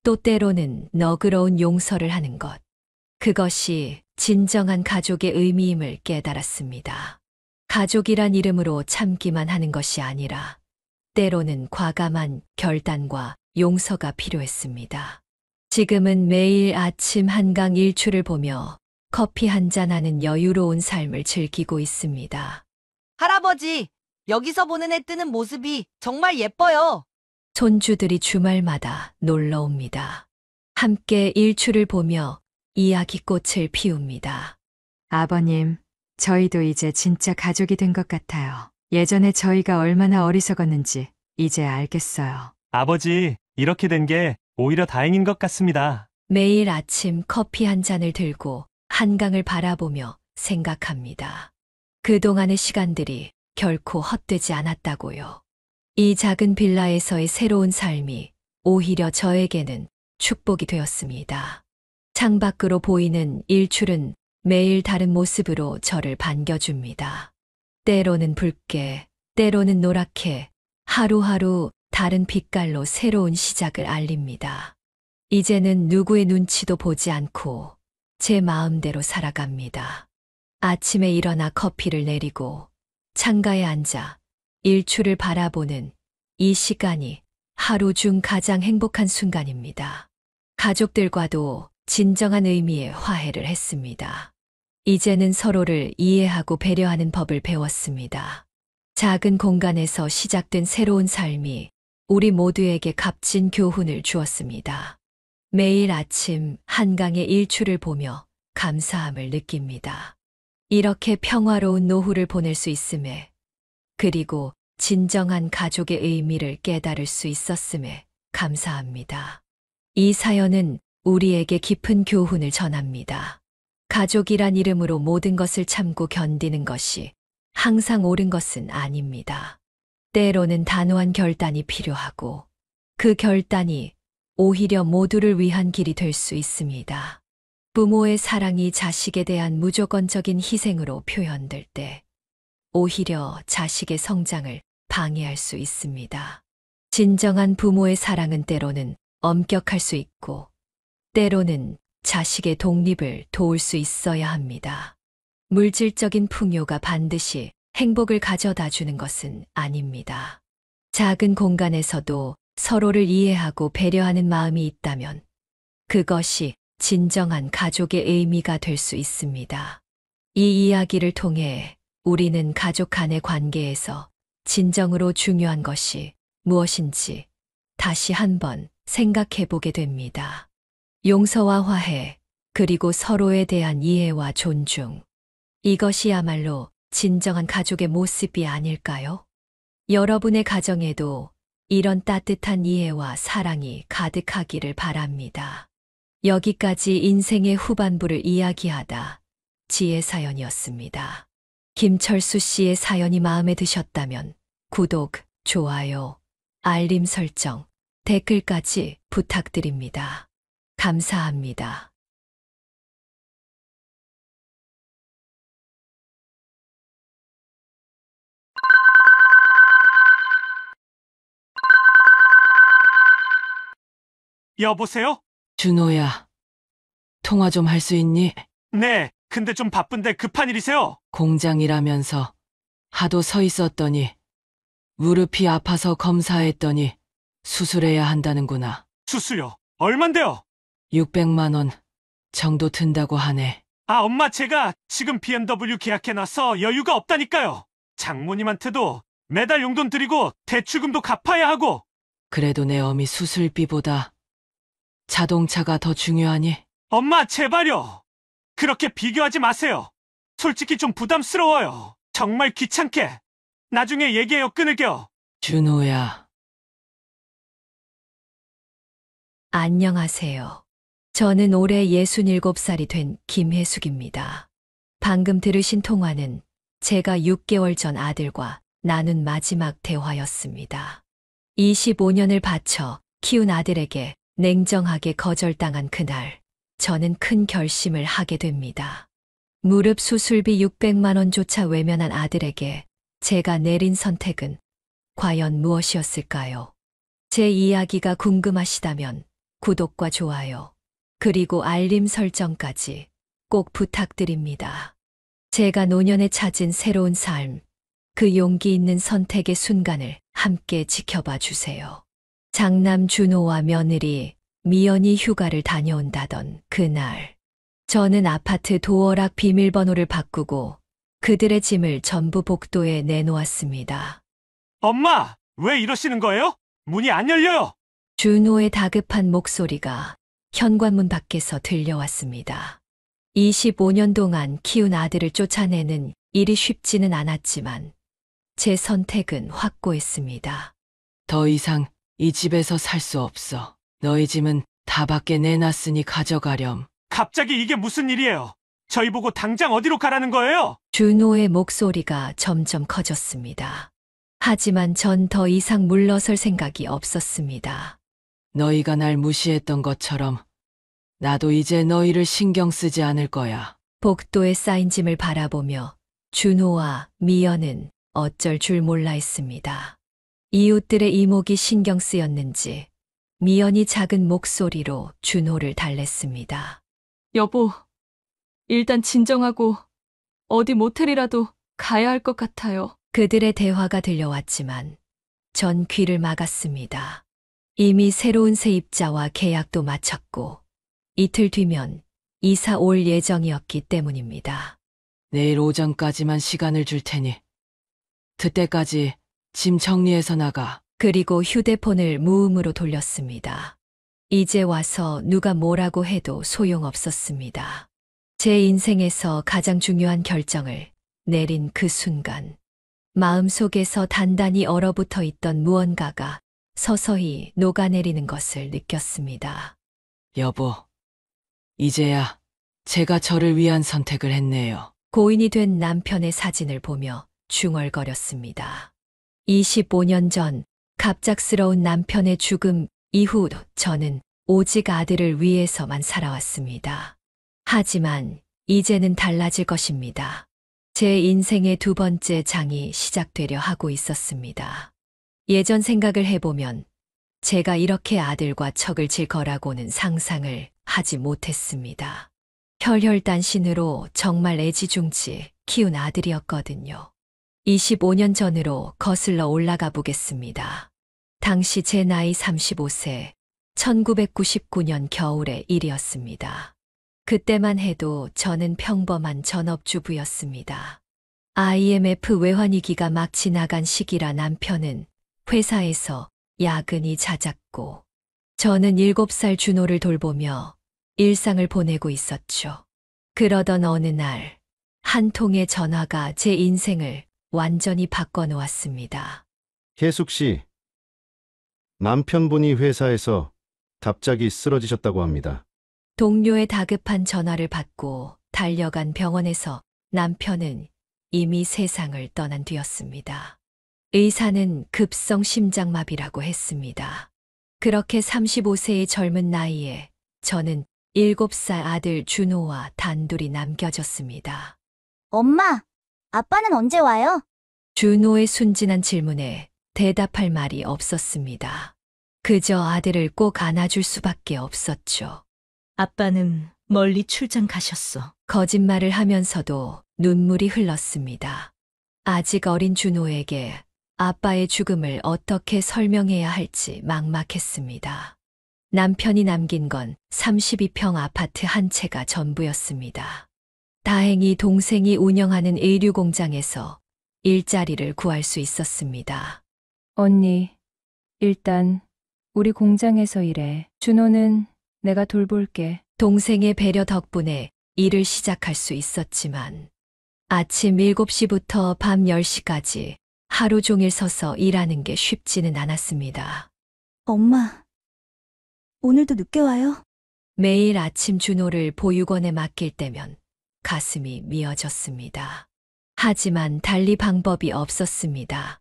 또 때로는 너그러운 용서를 하는 것. 그것이 진정한 가족의 의미임을 깨달았습니다. 가족이란 이름으로 참기만 하는 것이 아니라 때로는 과감한 결단과 용서가 필요했습니다. 지금은 매일 아침 한강 일출을 보며 커피 한잔하는 여유로운 삶을 즐기고 있습니다. 할아버지, 여기서 보는 해 뜨는 모습이 정말 예뻐요. 손주들이 주말마다 놀러 옵니다. 함께 일출을 보며 이야기꽃을 피웁니다. 아버님, 저희도 이제 진짜 가족이 된 것 같아요. 예전에 저희가 얼마나 어리석었는지 이제 알겠어요. 아버지, 이렇게 된 게 오히려 다행인 것 같습니다. 매일 아침 커피 한 잔을 들고 한강을 바라보며 생각합니다. 그동안의 시간들이 결코 헛되지 않았다고요. 이 작은 빌라에서의 새로운 삶이 오히려 저에게는 축복이 되었습니다. 창밖으로 보이는 일출은 매일 다른 모습으로 저를 반겨줍니다. 때로는 붉게, 때로는 노랗게, 하루하루 다른 빛깔로 새로운 시작을 알립니다. 이제는 누구의 눈치도 보지 않고 제 마음대로 살아갑니다. 아침에 일어나 커피를 내리고 창가에 앉아 일출을 바라보는 이 시간이 하루 중 가장 행복한 순간입니다. 가족들과도 진정한 의미의 화해를 했습니다. 이제는 서로를 이해하고 배려하는 법을 배웠습니다. 작은 공간에서 시작된 새로운 삶이 우리 모두에게 값진 교훈을 주었습니다. 매일 아침 한강의 일출을 보며 감사함을 느낍니다. 이렇게 평화로운 노후를 보낼 수 있음에, 그리고 진정한 가족의 의미를 깨달을 수 있었음에 감사합니다. 이 사연은 우리에게 깊은 교훈을 전합니다. 가족이란 이름으로 모든 것을 참고 견디는 것이 항상 옳은 것은 아닙니다. 때로는 단호한 결단이 필요하고 그 결단이 오히려 모두를 위한 길이 될 수 있습니다. 부모의 사랑이 자식에 대한 무조건적인 희생으로 표현될 때 오히려 자식의 성장을 방해할 수 있습니다. 진정한 부모의 사랑은 때로는 엄격할 수 있고 때로는 자식의 독립을 도울 수 있어야 합니다. 물질적인 풍요가 반드시 행복을 가져다 주는 것은 아닙니다. 작은 공간에서도 서로를 이해하고 배려하는 마음이 있다면 그것이 진정한 가족의 의미가 될 수 있습니다. 이 이야기를 통해 우리는 가족 간의 관계에서 진정으로 중요한 것이 무엇인지 다시 한번 생각해 보게 됩니다. 용서와 화해, 그리고 서로에 대한 이해와 존중. 이것이야말로 진정한 가족의 모습이 아닐까요? 여러분의 가정에도 이런 따뜻한 이해와 사랑이 가득하기를 바랍니다. 여기까지 인생의 후반부를 이야기하다 지혜 사연이었습니다. 김철수 씨의 사연이 마음에 드셨다면 구독, 좋아요, 알림 설정, 댓글까지 부탁드립니다. 감사합니다. 여보세요? 준호야, 통화 좀 할 수 있니? 네, 근데 좀 바쁜데 급한 일이세요? 공장 일하면서 하도 서 있었더니 무릎이 아파서 검사했더니 수술해야 한다는구나. 수수료 얼만데요? 600만 원 정도 든다고 하네. 아, 엄마, 제가 지금 BMW 계약해놔서 여유가 없다니까요. 장모님한테도 매달 용돈 드리고 대출금도 갚아야 하고. 그래도 내 어미 수술비보다 자동차가 더 중요하니? 엄마, 제발요. 그렇게 비교하지 마세요. 솔직히 좀 부담스러워요. 정말 귀찮게. 나중에 얘기해요. 끊을게요. 준호야. 안녕하세요. 저는 올해 67살이 된 김혜숙입니다. 방금 들으신 통화는 제가 6개월 전 아들과 나눈 마지막 대화였습니다. 25년을 바쳐 키운 아들에게 냉정하게 거절당한 그날, 저는 큰 결심을 하게 됩니다. 무릎 수술비 600만 원조차 외면한 아들에게 제가 내린 선택은 과연 무엇이었을까요? 제 이야기가 궁금하시다면 구독과 좋아요, 그리고 알림 설정까지 꼭 부탁드립니다. 제가 노년에 찾은 새로운 삶, 그 용기 있는 선택의 순간을 함께 지켜봐 주세요. 장남 준호와 며느리 미연이 휴가를 다녀온다던 그날, 저는 아파트 도어락 비밀번호를 바꾸고 그들의 짐을 전부 복도에 내놓았습니다. 엄마, 왜 이러시는 거예요? 문이 안 열려요. 준호의 다급한 목소리가 현관문 밖에서 들려왔습니다. 25년 동안 키운 아들을 쫓아내는 일이 쉽지는 않았지만 제 선택은 확고했습니다. 더 이상 이 집에서 살 수 없어. 너희 짐은 다 밖에 내놨으니 가져가렴. 갑자기 이게 무슨 일이에요? 저희 보고 당장 어디로 가라는 거예요? 준호의 목소리가 점점 커졌습니다. 하지만 전 더 이상 물러설 생각이 없었습니다. 너희가 날 무시했던 것처럼 나도 이제 너희를 신경 쓰지 않을 거야. 복도에 쌓인 짐을 바라보며 준호와 미연은 어쩔 줄 몰라 했습니다. 이웃들의 이목이 신경 쓰였는지 미연이 작은 목소리로 준호를 달랬습니다. 여보, 일단 진정하고 어디 모텔이라도 가야 할 것 같아요. 그들의 대화가 들려왔지만 전 귀를 막았습니다. 이미 새로운 세입자와 계약도 마쳤고 이틀 뒤면 이사 올 예정이었기 때문입니다. 내일 오전까지만 시간을 줄 테니 그때까지 짐 정리해서 나가. 그리고 휴대폰을 무음으로 돌렸습니다. 이제 와서 누가 뭐라고 해도 소용없었습니다. 제 인생에서 가장 중요한 결정을 내린 그 순간, 마음속에서 단단히 얼어붙어 있던 무언가가 서서히 녹아내리는 것을 느꼈습니다. 여보, 이제야 제가 저를 위한 선택을 했네요. 고인이 된 남편의 사진을 보며 중얼거렸습니다. 25년 전 갑작스러운 남편의 죽음 이후 저는 오직 아들을 위해서만 살아왔습니다. 하지만 이제는 달라질 것입니다. 제 인생의 두 번째 장이 시작되려 하고 있었습니다. 예전 생각을 해보면 제가 이렇게 아들과 척을 질 거라고는 상상을 하지 못했습니다. 혈혈단신으로 정말 애지중지 키운 아들이었거든요. 25년 전으로 거슬러 올라가 보겠습니다. 당시 제 나이 35세, 1999년 겨울의 일이었습니다. 그때만 해도 저는 평범한 전업주부였습니다. IMF 외환위기가 막 지나간 시기라 남편은 회사에서 야근이 잦았고 저는 7살 준호를 돌보며 일상을 보내고 있었죠. 그러던 어느 날 한 통의 전화가 제 인생을 완전히 바꿔놓았습니다. 혜숙 씨, 남편분이 회사에서 갑자기 쓰러지셨다고 합니다. 동료의 다급한 전화를 받고 달려간 병원에서 남편은 이미 세상을 떠난 뒤였습니다. 의사는 급성 심장마비라고 했습니다. 그렇게 35세의 젊은 나이에 저는 7살 아들 준호와 단둘이 남겨졌습니다. 엄마, 아빠는 언제 와요? 준호의 순진한 질문에 대답할 말이 없었습니다. 그저 아들을 꼭 안아줄 수밖에 없었죠. 아빠는 멀리 출장 가셨어. 거짓말을 하면서도 눈물이 흘렀습니다. 아직 어린 준호에게 아빠의 죽음을 어떻게 설명해야 할지 막막했습니다. 남편이 남긴 건 32평 아파트 한 채가 전부였습니다. 다행히 동생이 운영하는 의류 공장에서 일자리를 구할 수 있었습니다. 언니, 일단 우리 공장에서 일해. 준호는 내가 돌볼게. 동생의 배려 덕분에 일을 시작할 수 있었지만 아침 7시부터 밤 10시까지 하루 종일 서서 일하는 게 쉽지는 않았습니다. 엄마, 오늘도 늦게 와요? 매일 아침 준호를 보육원에 맡길 때면 가슴이 미어졌습니다. 하지만 달리 방법이 없었습니다.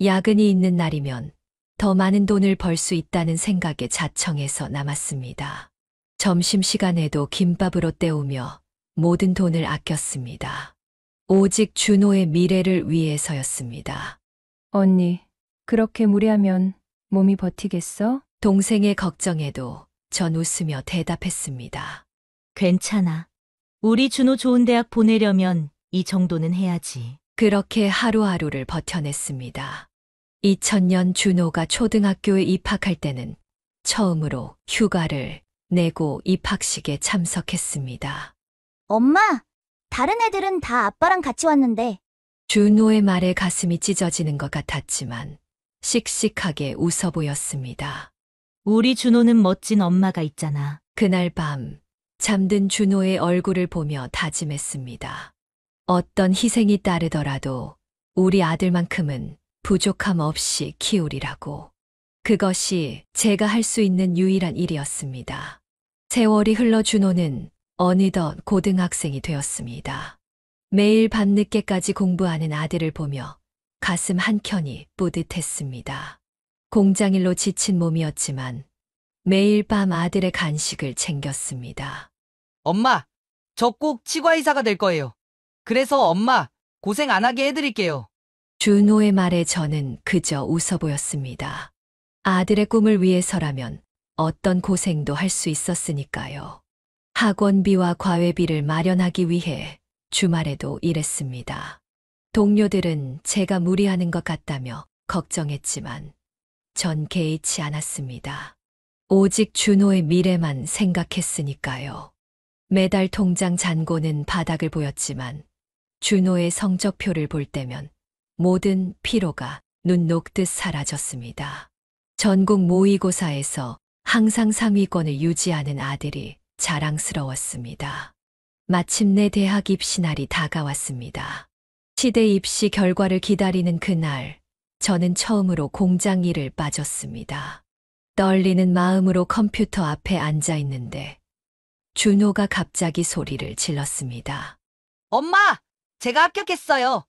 야근이 있는 날이면 더 많은 돈을 벌 수 있다는 생각에 자청해서 남았습니다. 점심시간에도 김밥으로 때우며 모든 돈을 아꼈습니다. 오직 준호의 미래를 위해서였습니다. 언니, 그렇게 무리하면 몸이 버티겠어? 동생의 걱정에도 전 웃으며 대답했습니다. 괜찮아. 우리 준호 좋은 대학 보내려면 이 정도는 해야지. 그렇게 하루하루를 버텨냈습니다. 2000년 준호가 초등학교에 입학할 때는 처음으로 휴가를 내고 입학식에 참석했습니다. 엄마, 다른 애들은 다 아빠랑 같이 왔는데. 준호의 말에 가슴이 찢어지는 것 같았지만 씩씩하게 웃어 보였습니다. 우리 준호는 멋진 엄마가 있잖아. 그날 밤 잠든 준호의 얼굴을 보며 다짐했습니다. 어떤 희생이 따르더라도 우리 아들만큼은 부족함 없이 키우리라고. 그것이 제가 할 수 있는 유일한 일이었습니다. 세월이 흘러 준호는 어느덧 고등학생이 되었습니다. 매일 밤늦게까지 공부하는 아들을 보며 가슴 한켠이 뿌듯했습니다. 공장일로 지친 몸이었지만 매일 밤 아들의 간식을 챙겼습니다. 엄마, 저 꼭 치과의사가 될 거예요. 그래서 엄마, 고생 안 하게 해드릴게요. 준호의 말에 저는 그저 웃어 보였습니다. 아들의 꿈을 위해서라면 어떤 고생도 할 수 있었으니까요. 학원비와 과외비를 마련하기 위해 주말에도 일했습니다. 동료들은 제가 무리하는 것 같다며 걱정했지만 전 개의치 않았습니다. 오직 준호의 미래만 생각했으니까요. 매달 통장 잔고는 바닥을 보였지만 준호의 성적표를 볼 때면 모든 피로가 눈 녹듯 사라졌습니다. 전국 모의고사에서 항상 상위권을 유지하는 아들이 자랑스러웠습니다. 마침내 대학 입시 날이 다가왔습니다. 시대 입시 결과를 기다리는 그날, 저는 처음으로 공장 일을 빠졌습니다. 떨리는 마음으로 컴퓨터 앞에 앉아 있는데 준호가 갑자기 소리를 질렀습니다. 엄마! 제가 합격했어요.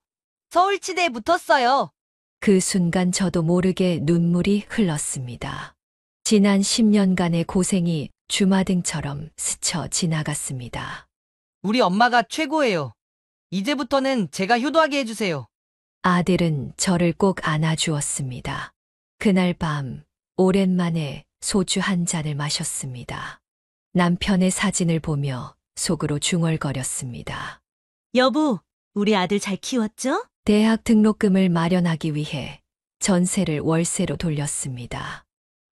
서울치대에 붙었어요. 그 순간 저도 모르게 눈물이 흘렀습니다. 지난 10년간의 고생이 주마등처럼 스쳐 지나갔습니다. 우리 엄마가 최고예요. 이제부터는 제가 효도하게 해주세요. 아들은 저를 꼭 안아주었습니다. 그날 밤 오랜만에 소주 한 잔을 마셨습니다. 남편의 사진을 보며 속으로 중얼거렸습니다. 여보, 우리 아들 잘 키웠죠? 대학 등록금을 마련하기 위해 전세를 월세로 돌렸습니다.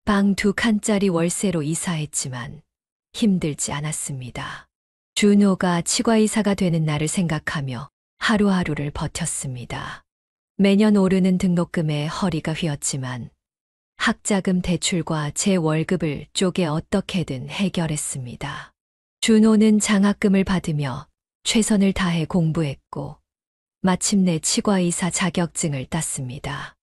방 2칸짜리 월세로 이사했지만 힘들지 않았습니다. 준호가 치과의사가 되는 날을 생각하며 하루하루를 버텼습니다. 매년 오르는 등록금에 허리가 휘었지만 학자금 대출과 제 월급을 쪼개 어떻게든 해결했습니다. 준호는 장학금을 받으며 최선을 다해 공부했고 마침내 치과의사 자격증을 땄습니다.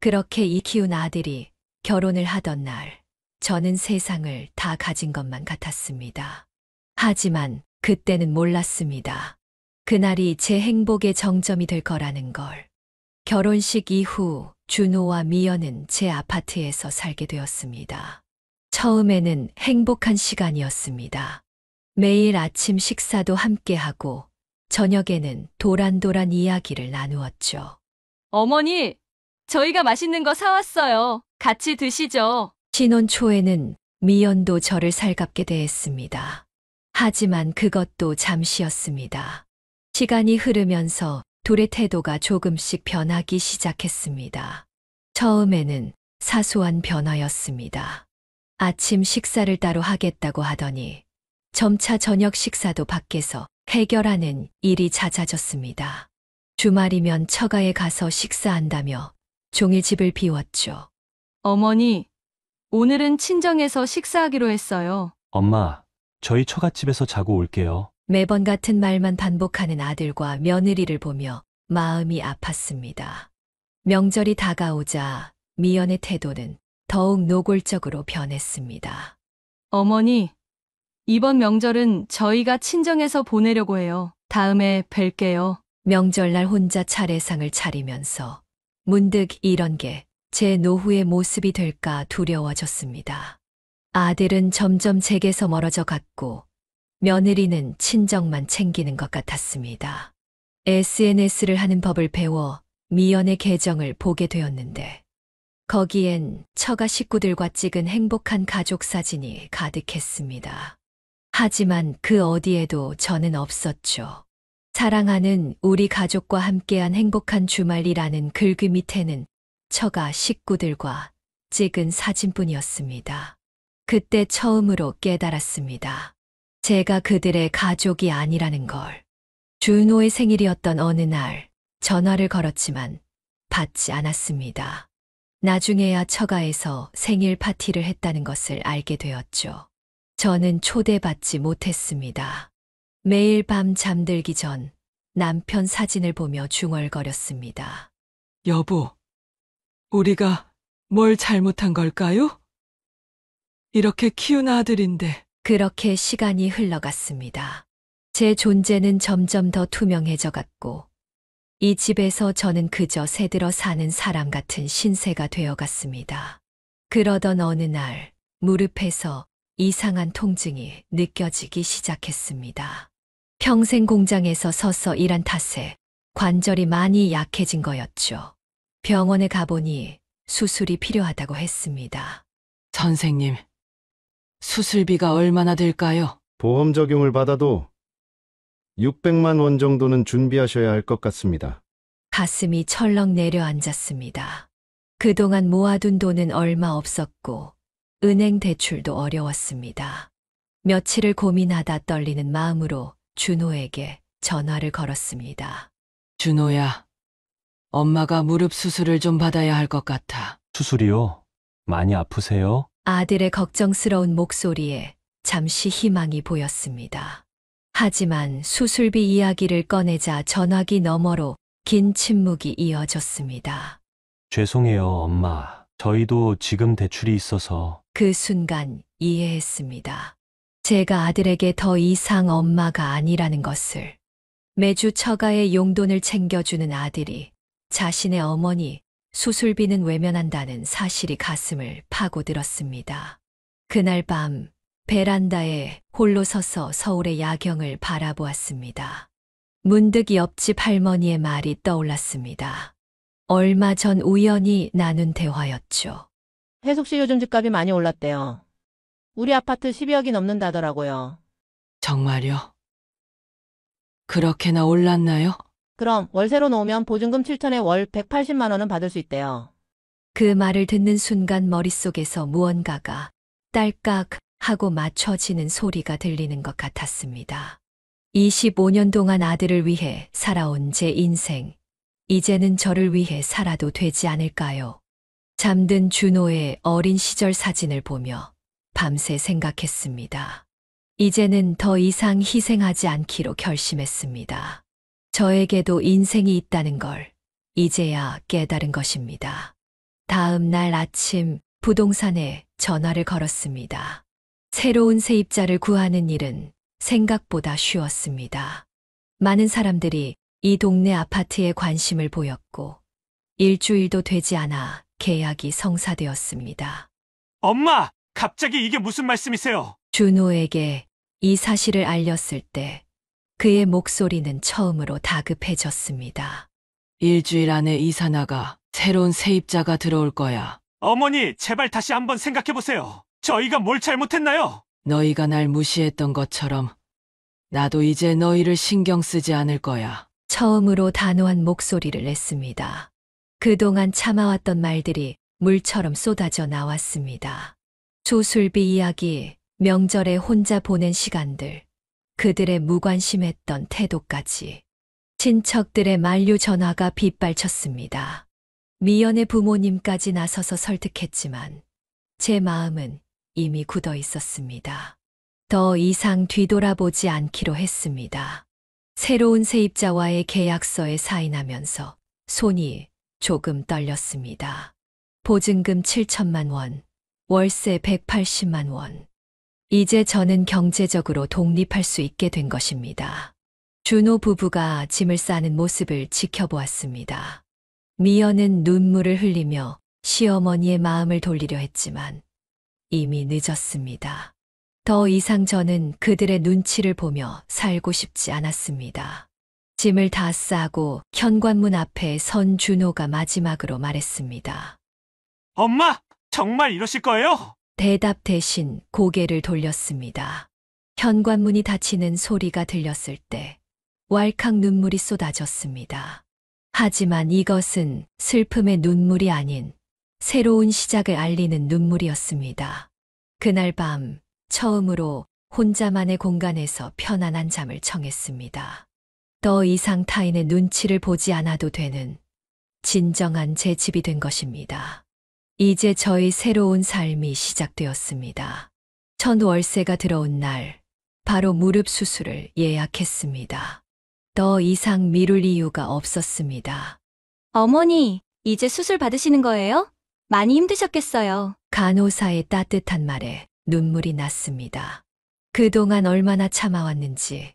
그렇게 이 키운 아들이 결혼을 하던 날, 저는 세상을 다 가진 것만 같았습니다. 하지만 그때는 몰랐습니다. 그날이 제 행복의 정점이 될 거라는 걸. 결혼식 이후 준호와 미연은 제 아파트에서 살게 되었습니다. 처음에는 행복한 시간이었습니다. 매일 아침 식사도 함께하고 저녁에는 도란도란 이야기를 나누었죠. 어머니, 저희가 맛있는 거 사왔어요. 같이 드시죠. 신혼 초에는 미연도 저를 살갑게 대했습니다. 하지만 그것도 잠시였습니다. 시간이 흐르면서 둘의 태도가 조금씩 변하기 시작했습니다. 처음에는 사소한 변화였습니다. 아침 식사를 따로 하겠다고 하더니 점차 저녁 식사도 밖에서 해결하는 일이 잦아졌습니다. 주말이면 처가에 가서 식사한다며 종일 집을 비웠죠. 어머니, 오늘은 친정에서 식사하기로 했어요. 엄마, 저희 처갓집에서 자고 올게요. 매번 같은 말만 반복하는 아들과 며느리를 보며 마음이 아팠습니다. 명절이 다가오자 미연의 태도는 더욱 노골적으로 변했습니다. 어머니, 이번 명절은 저희가 친정에서 보내려고 해요. 다음에 뵐게요. 명절날 혼자 차례상을 차리면서 문득 이런 게 제 노후의 모습이 될까 두려워졌습니다. 아들은 점점 제게서 멀어져 갔고 며느리는 친정만 챙기는 것 같았습니다. SNS를 하는 법을 배워 미연의 계정을 보게 되었는데 거기엔 처가 식구들과 찍은 행복한 가족 사진이 가득했습니다. 하지만 그 어디에도 저는 없었죠. 사랑하는 우리 가족과 함께한 행복한 주말이라는 글귀 밑에는 처가 식구들과 찍은 사진뿐이었습니다. 그때 처음으로 깨달았습니다. 제가 그들의 가족이 아니라는 걸. 준호의 생일이었던 어느 날 전화를 걸었지만 받지 않았습니다. 나중에야 처가에서 생일 파티를 했다는 것을 알게 되었죠. 저는 초대받지 못했습니다. 매일 밤 잠들기 전 남편 사진을 보며 중얼거렸습니다. 여보, 우리가 뭘 잘못한 걸까요? 이렇게 키운 아들인데. 그렇게 시간이 흘러갔습니다. 제 존재는 점점 더 투명해져 갔고 이 집에서 저는 그저 새들어 사는 사람 같은 신세가 되어갔습니다. 그러던 어느 날 무릎에서 이상한 통증이 느껴지기 시작했습니다. 평생 공장에서 서서 일한 탓에 관절이 많이 약해진 거였죠. 병원에 가보니 수술이 필요하다고 했습니다. 선생님, 수술비가 얼마나 될까요? 보험 적용을 받아도 600만 원 정도는 준비하셔야 할 것 같습니다. 가슴이 철렁 내려앉았습니다. 그동안 모아둔 돈은 얼마 없었고 은행 대출도 어려웠습니다. 며칠을 고민하다 떨리는 마음으로 준호에게 전화를 걸었습니다. 준호야, 엄마가 무릎 수술을 좀 받아야 할 것 같아. 수술이요? 많이 아프세요? 아들의 걱정스러운 목소리에 잠시 희망이 보였습니다. 하지만 수술비 이야기를 꺼내자 전화기 너머로 긴 침묵이 이어졌습니다. 죄송해요, 엄마. 저희도 지금 대출이 있어서. 그 순간 이해했습니다. 제가 아들에게 더 이상 엄마가 아니라는 것을. 매주 처가의 용돈을 챙겨주는 아들이 자신의 어머니 수술비는 외면한다는 사실이 가슴을 파고들었습니다. 그날 밤 베란다에 홀로 서서 서울의 야경을 바라보았습니다. 문득 옆집 할머니의 말이 떠올랐습니다. 얼마 전 우연히 나눈 대화였죠. 혜숙 씨 요즘 집값이 많이 올랐대요. 우리 아파트 12억이 넘는다더라고요. 정말요? 그렇게나 올랐나요? 그럼 월세로 놓으면 보증금 7천에 월 180만 원은 받을 수 있대요. 그 말을 듣는 순간 머릿속에서 무언가가 딸깍 하고 맞춰지는 소리가 들리는 것 같았습니다. 25년 동안 아들을 위해 살아온 제 인생, 이제는 저를 위해 살아도 되지 않을까요? 잠든 준호의 어린 시절 사진을 보며 밤새 생각했습니다. 이제는 더 이상 희생하지 않기로 결심했습니다. 저에게도 인생이 있다는 걸 이제야 깨달은 것입니다. 다음 날 아침 부동산에 전화를 걸었습니다. 새로운 세입자를 구하는 일은 생각보다 쉬웠습니다. 많은 사람들이 이 동네 아파트에 관심을 보였고 일주일도 되지 않아 계약이 성사되었습니다. 엄마! 갑자기 이게 무슨 말씀이세요? 준호에게 이 사실을 알렸을 때 그의 목소리는 처음으로 다급해졌습니다. 일주일 안에 이사 나가 새로운 세입자가 들어올 거야. 어머니, 제발 다시 한번 생각해보세요. 저희가 뭘 잘못했나요? 너희가 날 무시했던 것처럼 나도 이제 너희를 신경 쓰지 않을 거야. 처음으로 단호한 목소리를 냈습니다. 그동안 참아왔던 말들이 물처럼 쏟아져 나왔습니다. 수술비 이야기, 명절에 혼자 보낸 시간들, 그들의 무관심했던 태도까지. 친척들의 만류 전화가 빗발쳤습니다. 미연의 부모님까지 나서서 설득했지만 제 마음은 이미 굳어 있었습니다. 더 이상 뒤돌아보지 않기로 했습니다. 새로운 세입자와의 계약서에 사인하면서 손이 조금 떨렸습니다. 보증금 7천만 원, 월세 180만 원. 이제 저는 경제적으로 독립할 수 있게 된 것입니다. 준호 부부가 짐을 싸는 모습을 지켜보았습니다. 미연은 눈물을 흘리며 시어머니의 마음을 돌리려 했지만 이미 늦었습니다. 더 이상 저는 그들의 눈치를 보며 살고 싶지 않았습니다. 짐을 다 싸고 현관문 앞에 선 준호가 마지막으로 말했습니다. 엄마! 정말 이러실 거예요? 대답 대신 고개를 돌렸습니다. 현관문이 닫히는 소리가 들렸을 때 왈칵 눈물이 쏟아졌습니다. 하지만 이것은 슬픔의 눈물이 아닌 새로운 시작을 알리는 눈물이었습니다. 그날 밤 처음으로 혼자만의 공간에서 편안한 잠을 청했습니다. 더 이상 타인의 눈치를 보지 않아도 되는 진정한 제 집이 된 것입니다. 이제 저의 새로운 삶이 시작되었습니다. 첫 월세가 들어온 날, 바로 무릎 수술을 예약했습니다. 더 이상 미룰 이유가 없었습니다. 어머니, 이제 수술 받으시는 거예요? 많이 힘드셨겠어요. 간호사의 따뜻한 말에 눈물이 났습니다. 그동안 얼마나 참아왔는지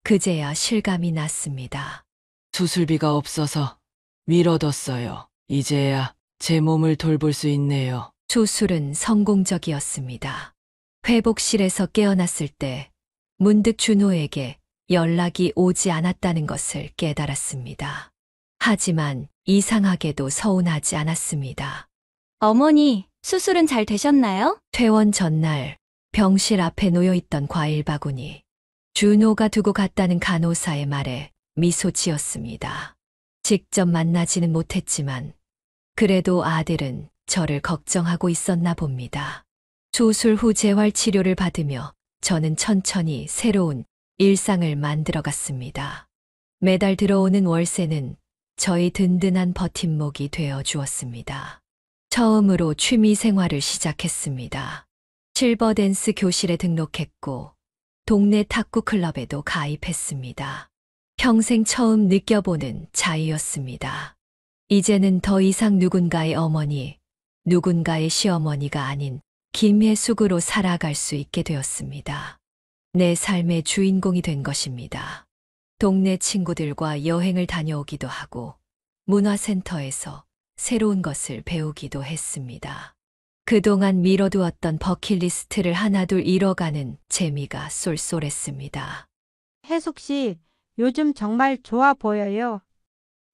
그제야 실감이 났습니다. 수술비가 없어서 미뤄뒀어요. 이제야 제 몸을 돌볼 수 있네요. 수술은 성공적이었습니다. 회복실에서 깨어났을 때 문득 준호에게 연락이 오지 않았다는 것을 깨달았습니다. 하지만 이상하게도 서운하지 않았습니다. 어머니, 수술은 잘 되셨나요? 퇴원 전날 병실 앞에 놓여있던 과일 바구니. 준호가 두고 갔다는 간호사의 말에 미소 지었습니다. 직접 만나지는 못했지만 그래도 아들은 저를 걱정하고 있었나 봅니다. 수술 후 재활 치료를 받으며 저는 천천히 새로운 일상을 만들어 갔습니다. 매달 들어오는 월세는 저희 든든한 버팀목이 되어 주었습니다. 처음으로 취미 생활을 시작했습니다. 실버 댄스 교실에 등록했고 동네 탁구 클럽에도 가입했습니다. 평생 처음 느껴보는 자유였습니다. 이제는 더 이상 누군가의 어머니, 누군가의 시어머니가 아닌 김혜숙으로 살아갈 수 있게 되었습니다. 내 삶의 주인공이 된 것입니다. 동네 친구들과 여행을 다녀오기도 하고 문화센터에서 새로운 것을 배우기도 했습니다. 그동안 미뤄두었던 버킷리스트를 하나둘 이뤄가는 재미가 쏠쏠했습니다. 혜숙 씨, 요즘 정말 좋아 보여요.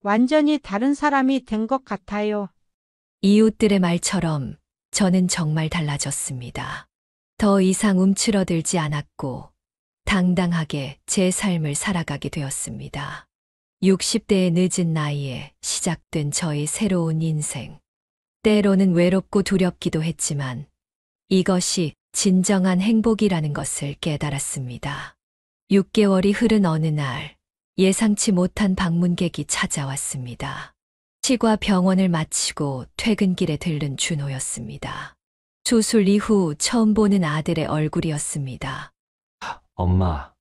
완전히 다른 사람이 된 것 같아요. 이웃들의 말처럼 저는 정말 달라졌습니다. 더 이상 움츠러들지 않았고 당당하게 제 삶을 살아가게 되었습니다. 60대의 늦은 나이에 시작된 저의 새로운 인생. 때로는 외롭고 두렵기도 했지만 이것이 진정한 행복이라는 것을 깨달았습니다. 6개월이 흐른 어느 날 예상치 못한 방문객이 찾아왔습니다. 치과 병원을 마치고 퇴근길에 들른 준호였습니다. 수술 이후 처음 보는 아들의 얼굴이었습니다. 엄마,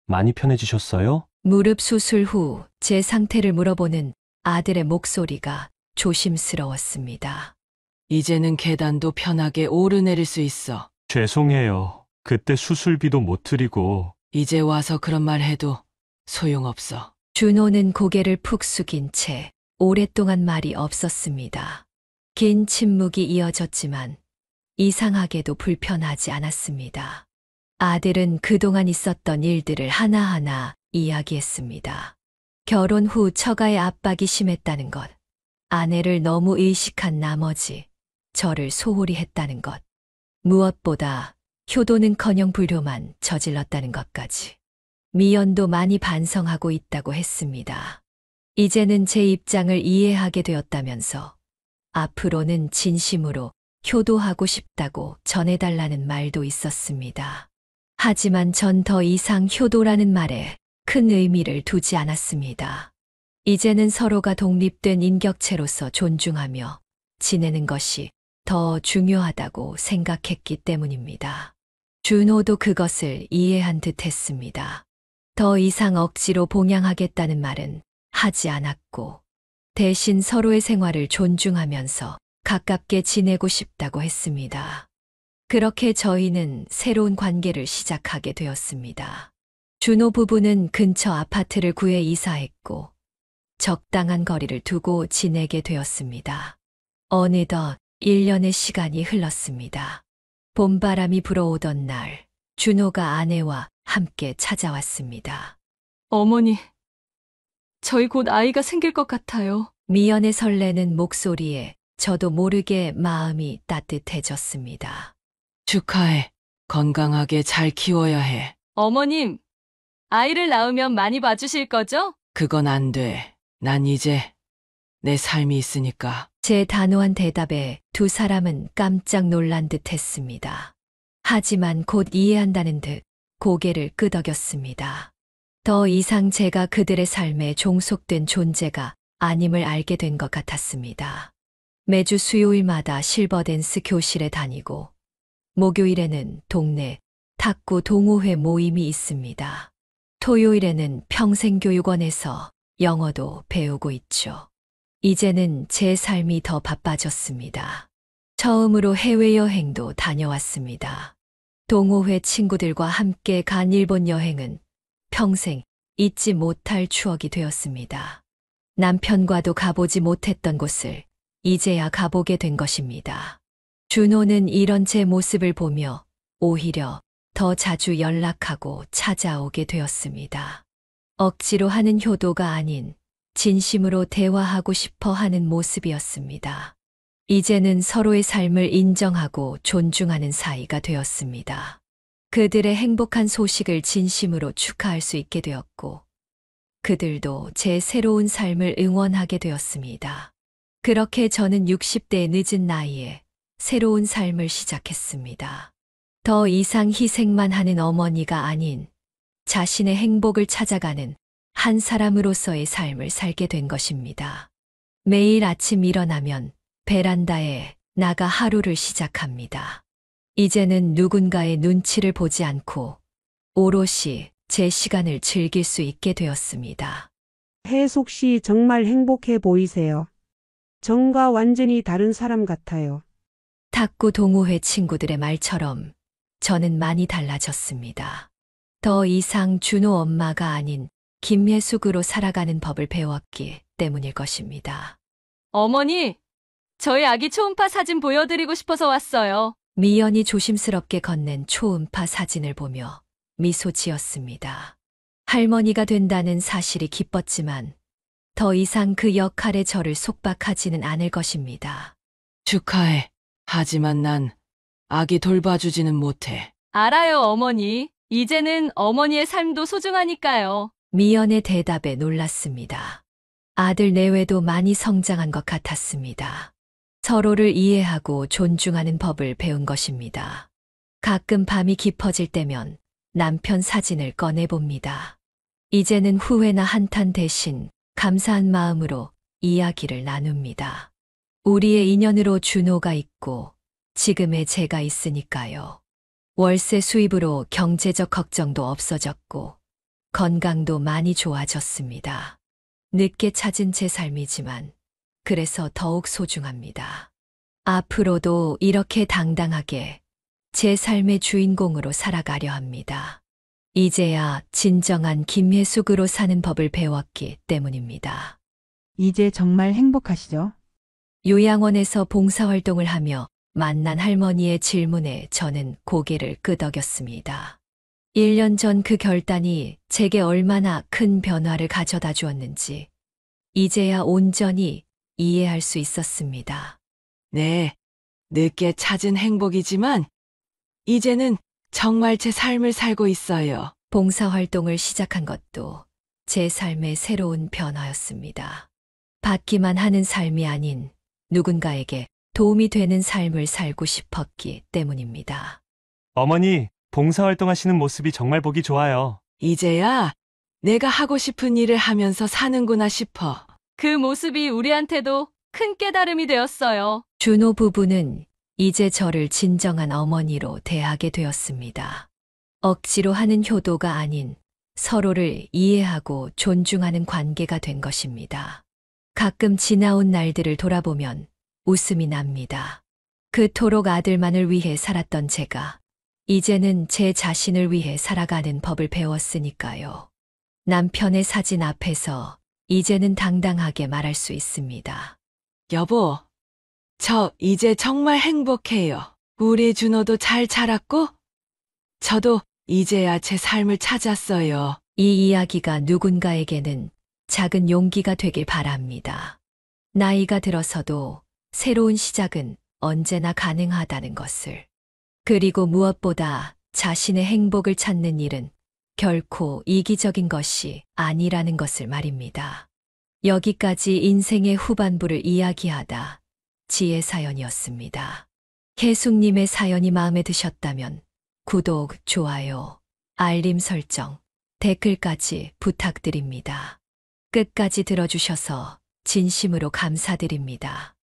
많이 편해지셨어요? 무릎 수술 후 제 상태를 물어보는 아들의 목소리가 조심스러웠습니다. 이제는 계단도 편하게 오르내릴 수 있어. 죄송해요. 그때 수술비도 못 드리고. 이제 와서 그런 말 해도 소용없어. 준호는 고개를 푹 숙인 채 오랫동안 말이 없었습니다. 긴 침묵이 이어졌지만 이상하게도 불편하지 않았습니다. 아들은 그동안 있었던 일들을 하나하나 이야기했습니다. 결혼 후 처가의 압박이 심했다는 것, 아내를 너무 의식한 나머지 저를 소홀히 했다는 것, 무엇보다 효도는커녕 불효만 저질렀다는 것까지. 미연도 많이 반성하고 있다고 했습니다. 이제는 제 입장을 이해하게 되었다면서 앞으로는 진심으로 효도하고 싶다고 전해달라는 말도 있었습니다. 하지만 전 더 이상 효도라는 말에 큰 의미를 두지 않았습니다. 이제는 서로가 독립된 인격체로서 존중하며 지내는 것이 더 중요하다고 생각했기 때문입니다. 준호도 그것을 이해한 듯 했습니다. 더 이상 억지로 봉양하겠다는 말은 하지 않았고 대신 서로의 생활을 존중하면서 가깝게 지내고 싶다고 했습니다. 그렇게 저희는 새로운 관계를 시작하게 되었습니다. 준호 부부는 근처 아파트를 구해 이사했고 적당한 거리를 두고 지내게 되었습니다. 어느덧 1년의 시간이 흘렀습니다. 봄바람이 불어오던 날 준호가 아내와 함께 찾아왔습니다. 어머니, 저희 곧 아이가 생길 것 같아요. 미연의 설레는 목소리에 저도 모르게 마음이 따뜻해졌습니다. 축하해. 건강하게 잘 키워야 해. 어머님, 아이를 낳으면 많이 봐주실 거죠? 그건 안 돼. 난 이제 내 삶이 있으니까. 제 단호한 대답에 두 사람은 깜짝 놀란 듯 했습니다. 하지만 곧 이해한다는 듯 고개를 끄덕였습니다. 더 이상 제가 그들의 삶에 종속된 존재가 아님을 알게 된 것 같았습니다. 매주 수요일마다 실버댄스 교실에 다니고 목요일에는 동네 탁구 동호회 모임이 있습니다. 토요일에는 평생교육원에서 영어도 배우고 있죠. 이제는 제 삶이 더 바빠졌습니다. 처음으로 해외여행도 다녀왔습니다. 동호회 친구들과 함께 간 일본 여행은 평생 잊지 못할 추억이 되었습니다. 남편과도 가보지 못했던 곳을 이제야 가보게 된 것입니다. 준호는 이런 제 모습을 보며 오히려 더 자주 연락하고 찾아오게 되었습니다. 억지로 하는 효도가 아닌 진심으로 대화하고 싶어 하는 모습이었습니다. 이제는 서로의 삶을 인정하고 존중하는 사이가 되었습니다. 그들의 행복한 소식을 진심으로 축하할 수 있게 되었고, 그들도 제 새로운 삶을 응원하게 되었습니다. 그렇게 저는 60대의 늦은 나이에 새로운 삶을 시작했습니다. 더 이상 희생만 하는 어머니가 아닌 자신의 행복을 찾아가는 한 사람으로서의 삶을 살게 된 것입니다. 매일 아침 일어나면 베란다에 나가 하루를 시작합니다. 이제는 누군가의 눈치를 보지 않고 오롯이 제 시간을 즐길 수 있게 되었습니다. 혜숙 씨 정말 행복해 보이세요. 전과 완전히 다른 사람 같아요. 탁구 동호회 친구들의 말처럼 저는 많이 달라졌습니다. 더 이상 준호 엄마가 아닌 김예숙으로 살아가는 법을 배웠기 때문일 것입니다. 어머니, 저희 아기 초음파 사진 보여드리고 싶어서 왔어요. 미연이 조심스럽게 건넨 초음파 사진을 보며 미소 지었습니다. 할머니가 된다는 사실이 기뻤지만 더 이상 그 역할에 저를 속박하지는 않을 것입니다. 축하해. 하지만 난 아기 돌봐주지는 못해. 알아요, 어머니. 이제는 어머니의 삶도 소중하니까요. 미연의 대답에 놀랐습니다. 아들 내외도 많이 성장한 것 같았습니다. 서로를 이해하고 존중하는 법을 배운 것입니다. 가끔 밤이 깊어질 때면 남편 사진을 꺼내봅니다. 이제는 후회나 한탄 대신 감사한 마음으로 이야기를 나눕니다. 우리의 인연으로 준호가 있고 지금의 제가 있으니까요. 월세 수입으로 경제적 걱정도 없어졌고 건강도 많이 좋아졌습니다. 늦게 찾은 제 삶이지만 그래서 더욱 소중합니다. 앞으로도 이렇게 당당하게 제 삶의 주인공으로 살아가려 합니다. 이제야 진정한 김혜숙으로 사는 법을 배웠기 때문입니다. 이제 정말 행복하시죠? 요양원에서 봉사활동을 하며 만난 할머니의 질문에 저는 고개를 끄덕였습니다. 1년 전 그 결단이 제게 얼마나 큰 변화를 가져다 주었는지 이제야 온전히 이해할 수 있었습니다. 네, 늦게 찾은 행복이지만 이제는 정말 제 삶을 살고 있어요. 봉사활동을 시작한 것도 제 삶의 새로운 변화였습니다. 받기만 하는 삶이 아닌 누군가에게 도움이 되는 삶을 살고 싶었기 때문입니다. 어머니, 봉사활동 하시는 모습이 정말 보기 좋아요. 이제야 내가 하고 싶은 일을 하면서 사는구나 싶어. 그 모습이 우리한테도 큰 깨달음이 되었어요. 준호 부부는 이제 저를 진정한 어머니로 대하게 되었습니다. 억지로 하는 효도가 아닌 서로를 이해하고 존중하는 관계가 된 것입니다. 가끔 지나온 날들을 돌아보면 웃음이 납니다. 그토록 아들만을 위해 살았던 제가 이제는 제 자신을 위해 살아가는 법을 배웠으니까요. 남편의 사진 앞에서 이제는 당당하게 말할 수 있습니다. 여보, 저 이제 정말 행복해요. 우리 준호도 잘 자랐고 저도 이제야 제 삶을 찾았어요. 이 이야기가 누군가에게는 작은 용기가 되길 바랍니다. 나이가 들어서도 새로운 시작은 언제나 가능하다는 것을. 그리고 무엇보다 자신의 행복을 찾는 일은 결코 이기적인 것이 아니라는 것을 말입니다. 여기까지 인생의 후반부를 이야기하다 지혜 사연이었습니다. 혜숙님의 사연이 마음에 드셨다면 구독, 좋아요, 알림 설정, 댓글까지 부탁드립니다. 끝까지 들어주셔서 진심으로 감사드립니다.